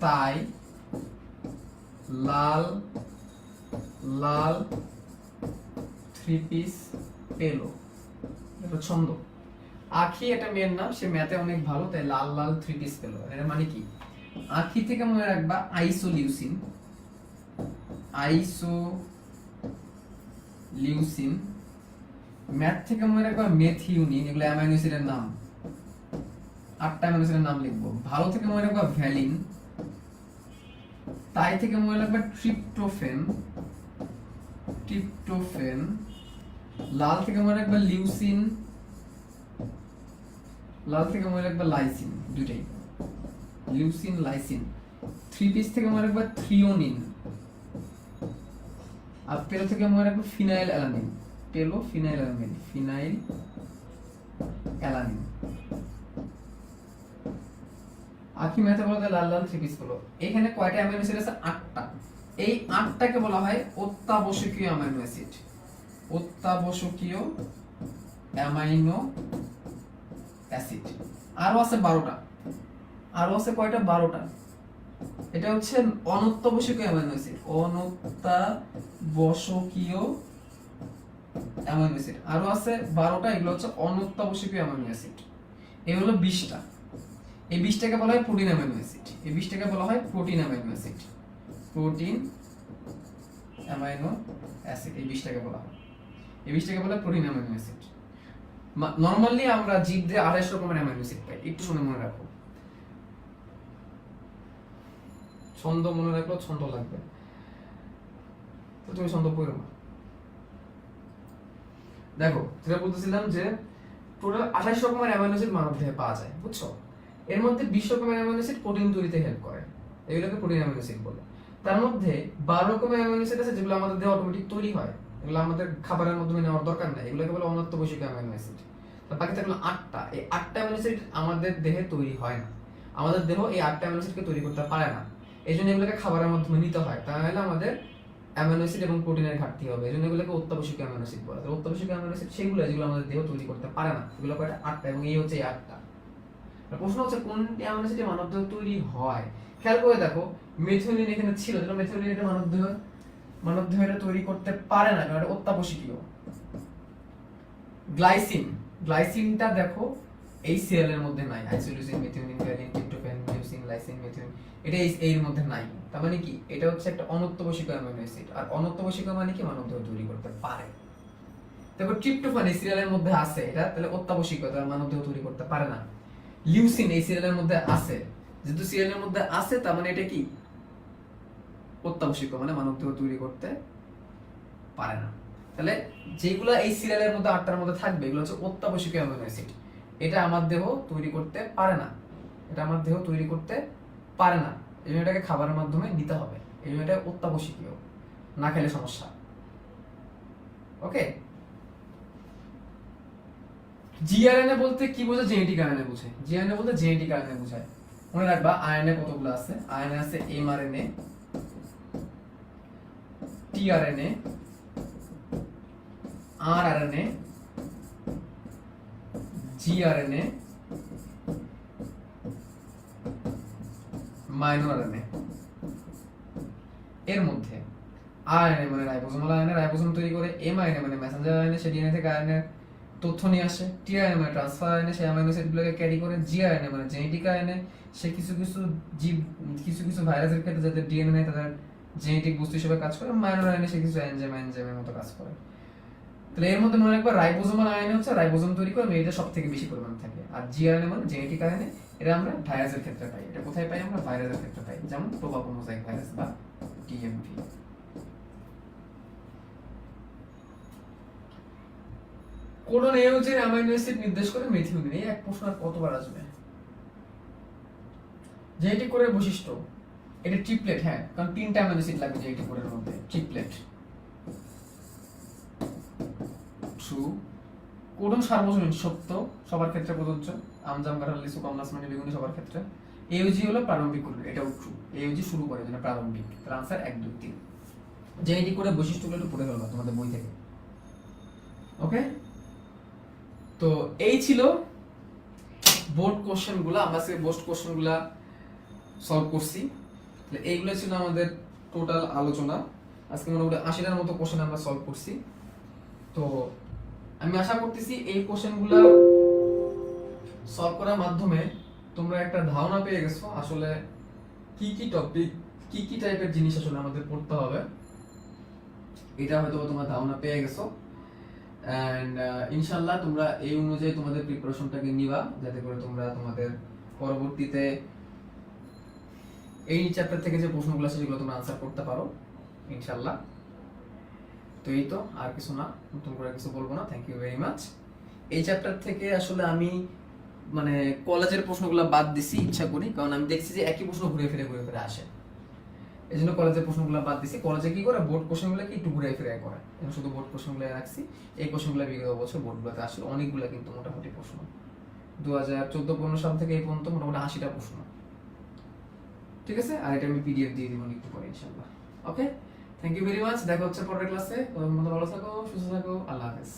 Speaker 1: তাই লাল লাল 3 পিস পেল। এটা ছন্দ। আখি এটা মেয়ের নাম, সে ম্যাথে অনেক ভালো তাই লাল লাল 3 পিস পেল। এর মানে কি? আখি থেকে মনে রাখবা আইসোলিউসিন, আইসোলিউসিন। ম্যাথ থেকে মনে রাখবা মেথিওনিন, এগুলো অ্যামাইনো অ্যাসিডের নাম, 8টা অ্যামাইনো অ্যাসিডের নাম লিখবো। ভালো থেকে মনে রাখবা ভ্যালিন, তাই থেকে মনে রাখবা ট্রিপ্টোফেন, ট্রিপ্টোফেন। লাল থেকে মনে রাখবা লিউসিন, লাল থেকে মনে রাখবা লাইসিন, দুইটাই লিউসিন লাইসিন। 3 পিস থেকে মনে রাখবা থ্রিওনিন। আর পেলো থেকে মনে রাখবা ফিনাইল অ্যালানিন, পেলো ফিনাইল অ্যালানিন, ফিনাইল অ্যালানিন। আখি ম্যাথে বলতে লাল লাল 3 পিস পেলো। এখানে কয়টা অ্যামাইনো অ্যাসিড আছে? 8টা। এই 8টাকে বলা হয় অত্যাবশ্যকীয় অ্যামাইনো অ্যাসিড, অত্যাবশ্যকীয় অ্যামাইনো অ্যাসিড। আরো আছে 12টা, আরো আছে কয়টা? 12টা। এটা হচ্ছে অনত্যাবশ্যকীয় অ্যামাইনো অ্যাসিড, অনত্যাবশ্যকীয় অ্যামাইনো অ্যাসিড। আরো আছে 12টা, এগুলো হচ্ছে অনত্যাবশ্যকীয় অ্যামাইনো অ্যাসিড। এই হলো 20টা। এই 20টাকে বলা হয় প্রোটিন অ্যামাইনো অ্যাসিড, এই 20টাকে বলা হয় protein amino acid, protein amino acid. এই 20টাকে বলা হয়, এই 20টাকে বলা হয় প্রোটিন অ্যামাইনো অ্যাসিড। নরমালি আমরা জীবদের 28 রকমের অ্যামাইনো অ্যাসিড পাই, একটু শুনে মনে রাখো। ছন্দ মনে রাখলো, ছন্দ লাগবে তো তুমি ছন্দ পড়ো না। দেখো যেটা বলতেছিলাম যে টোটাল 28 রকমের অ্যামাইনো অ্যাসিড মানবদেহে পাওয়া যায়, বুঝছো? এর মধ্যে 20 রকমের অ্যামাইনো অ্যাসিড প্রোটিন তৈরিতে হেল্প করে, এগুলোকে প্রোটিন অ্যামাইনো অ্যাসিড বলে। তার মধ্যে 12 রকমের অ্যামাইনো অ্যাসিড আছে যেগুলো আমাদের দেহে অটোমেটিক তৈরি হয়, এগুলো আমাদের খাবারের মাধ্যমে নেওয়ার দরকার নাই, এগুলোকে বলে অনত্যাবশ্যকীয় অ্যামাইনো অ্যাসিড। আর বাকি থাকলো 8টা। এই 8টা অ্যামাইনো অ্যাসিড আমাদের দেহে তৈরি হয় না, আমাদের দেহ এই 8টা অ্যামাইনো অ্যাসিডকে তৈরি করতে পারে না। এই জন্য এগুলোকে খাবারের মাধ্যমে নিতে হয়, তাহলে আমাদের অ্যামাইনো অ্যাসিড এবং প্রোটিনের ঘাটতি হবে। এই জন্য এগুলোকে অত্যাবশ্যকীয় অ্যামাইনো অ্যাসিড বলে। অত্যাবশ্যকীয় অ্যামাইনো অ্যাসিড সেগুলো যেগুলো আমাদের দেহ তৈরি করতে পারে না, এগুলো কয়টা? 8টা, এবং এই হচ্ছে এই 8টা। প্রশ্ন হচ্ছে কোন অ্যামাইনো অ্যাসিড মানবদেহ তৈরি হয়? খেয়াল করে দেখো, মেথিওনিন এখানে ছিল, যেটা মেথিওনিন এটা মানবদেহ এটা তৈরি করতে পারে না, কারণ এটা অত্যাবশ্যকীয়। গ্লাইসিন, গ্লাইসিনটা দেখো এই সিরিয়ালের মধ্যে নাই, isoleucine, methionine, valine, tryptophan, leucine, lysine, methionine, এটা এর মধ্যে নাই। তার মানে কি? এটা হচ্ছে একটা অনত্যাবশ্যকীয় অ্যামাইনো অ্যাসিড। আর অনত্যাবশ্যকীয় মানে কি? মানবদেহ তৈরি করতে পারে। তারপর ট্রিপ্টোফ্যান এই সিরিয়ালের মধ্যে আছে, এটা তাহলে অত্যাবশ্যকীয়, তার মানবদেহ তৈরি করতে পারে না। লিউসিন এই সিরিয়ালের মধ্যে আছে, যেহেতু সিরিয়ালের মধ্যে আছে তার মানে এটা কি? অত্যাবশ্যকীয়, মানে মানবদেহ তৈরি করতে পারে না। তাহলে যেগুলো এই সিরিয়ালের মধ্যে 8টার মধ্যে থাকবে এগুলো হচ্ছে অত্যাবশ্যকীয় অ্যামাইনো অ্যাসিড। এটা আমার দেহ তৈরি করতে পারে না, এটা আমার দেহ তৈরি করতে পারে না, এই জন্য এটাকে খাবারের মাধ্যমে নিতে হবে, এই জন্য এটা অত্যাবশ্যকীয়, না খেলে সমস্যা। ওকে, জিআরএনএ বলতে কি বোঝায়? জেনেটিক আরএনএ বোঝায়। জিআরএনএ বলতে জেনেটিক আরএনএ বোঝায়। মনে রাখবা আরএনএ কতগুলো আছে? আরএনএ আছে mRNA, tRNA, rRNA, gRNA, minor RNA. এর মধ্যে আরএনএ মানে রাইবোজোমাল আরএনএ, রাইবোজোম তৈরি করে। এমআরএনএ মানে মেসেঞ্জার আরএনএ, সে ডিএনএ থেকে আরএনএ তথ্য নিয়ে আসে। টিআরএনএ মানে ট্রান্সফার আরএনএ, সেই অ্যামাইনো অ্যাসিডগুলোকে ক্যারি করে। জিআরএনএ মানে জেনেটিক আরএনএ, সে কিছু কিছু ভাইরাসের ক্ষেত্রে যাদের ডিএনএ নেই তাদের জেনেটিক বস্তু হিসেবে কাজ করে। মাইনর আরএনএ সে কিছু এনজাইমের মতো কাজ করে। তাহলে এর মধ্যে মনে রাখবা রাইবোজোমাল আরএনএ হচ্ছে রাইবোজোম তৈরি করে, এটা সবথেকে বেশি পরিমাণে থাকে। আর জিআরএনএ মানে জেনেটিক আরএনএ, এটা আমরা ভাইরাসের ক্ষেত্রে পাই। এটা কোথায় পাই? আমরা ভাইরাসের ক্ষেত্রে পাই, যেমন টোবাকো মোজাইক ভাইরাস বা টিএমভি। কোডন এ হচ্ছে অ্যামাইনো অ্যাসিড নির্দেশ করে মেথিওনিন। এই এক প্রশ্ন আর কতবার আসবে? জেনেটিক কোডের বৈশিষ্ট্য, এটা ট্রিপলেট। হ্যাঁ, কারণ 3টা অ্যামাইনো অ্যাসিড লাগবে জেনেটিক কোডের মধ্যে, ট্রিপলেট। ট্রু। কোডম সার্বজনীন সত্য, সবার ক্ষেত্রে প্রযোজ্য। আমজাম কাঁঠাল লিচু কমলা আসমানি বেগুনি সবার ক্ষেত্রে। এওজি হলো প্রারম্ভিক কোড, এটাও ট্রু। এওজি শুরু করে যেন প্রারম্ভিক। তার আনসার 1 2 3। জেইডি করে বৈশিষ্ট্যগুলো একটু পড়ে ফেলবা তোমাদের বই থেকে। ওকে, তো এই ছিল বোর্ড কোশ্চেনগুলো। আমরা আজকে বোর্ড কোশ্চেনগুলো সলভ করছি। তাহলে এইগুলো ছিল আমাদের টোটাল আলোচনা। আজকে মোটামুটি 80টার মতো কোশ্চেন আমরা সলভ করছি। তো আমি আশা করতেছি এই কোশ্চেনগুলো সলভ করার মাধ্যমে তোমরা একটা ধারণা পেয়ে গেছো আসলে কি কি টপিক, কি কি টাইপের জিনিস আসলে আমাদের পড়তে হবে। এটা হয়তো তোমরা ধারণা পেয়ে গেছো। এন্ড ইনশাআল্লাহ তোমরা এই অনুযায়ী তোমাদের প্রিপারেশনটাকে নিবা, যাতে করে তোমরা তোমাদের পরবর্তীতে এই চ্যাপ্টার থেকে যে প্রশ্নগুলো আছে সেগুলো তোমরা আনসার করতে পারো ইনশাআল্লাহ। তো এই তো, আর কিছু না, নতুন করে কিছু বলবো না। Thank you very much. এই চ্যাপ্টার থেকে আসলে আমি মানে কলেজের প্রশ্নগুলো বাদ দিছি ইচ্ছা করি, কারণ আমি দেখছি যে একই প্রশ্ন ঘুরে ফিরে আসে। এই জন্য কলেজের প্রশ্নগুলো বাদ দিছি। কলেজে কি করে বোর্ড কোশ্চেনগুলো কি একটু ঘুরে ফিরে করে, এখন শুধু বোর্ড কোশ্চেনগুলো রাখছি। এই কোশ্চেনগুলো বিগত বছর বোর্ডগুলোতে আসলে অনেকগুলো, কিন্তু মোটামুটি প্রশ্ন 2014-15 সাল থেকে এই পর্যন্ত মোটামুটি 80টা প্রশ্ন। ঠিক আছে, আর এটা আমি পিডিএফ দিয়ে দিব একটু পরে ইনশাআল্লাহ। ওকে, থ্যাংক ইউ ভেরি মাচ। দেখা হচ্ছে পরের ক্লাসে। ভালো থাকো, সুস্থ থাকো, আল্লাহ হাফেজ।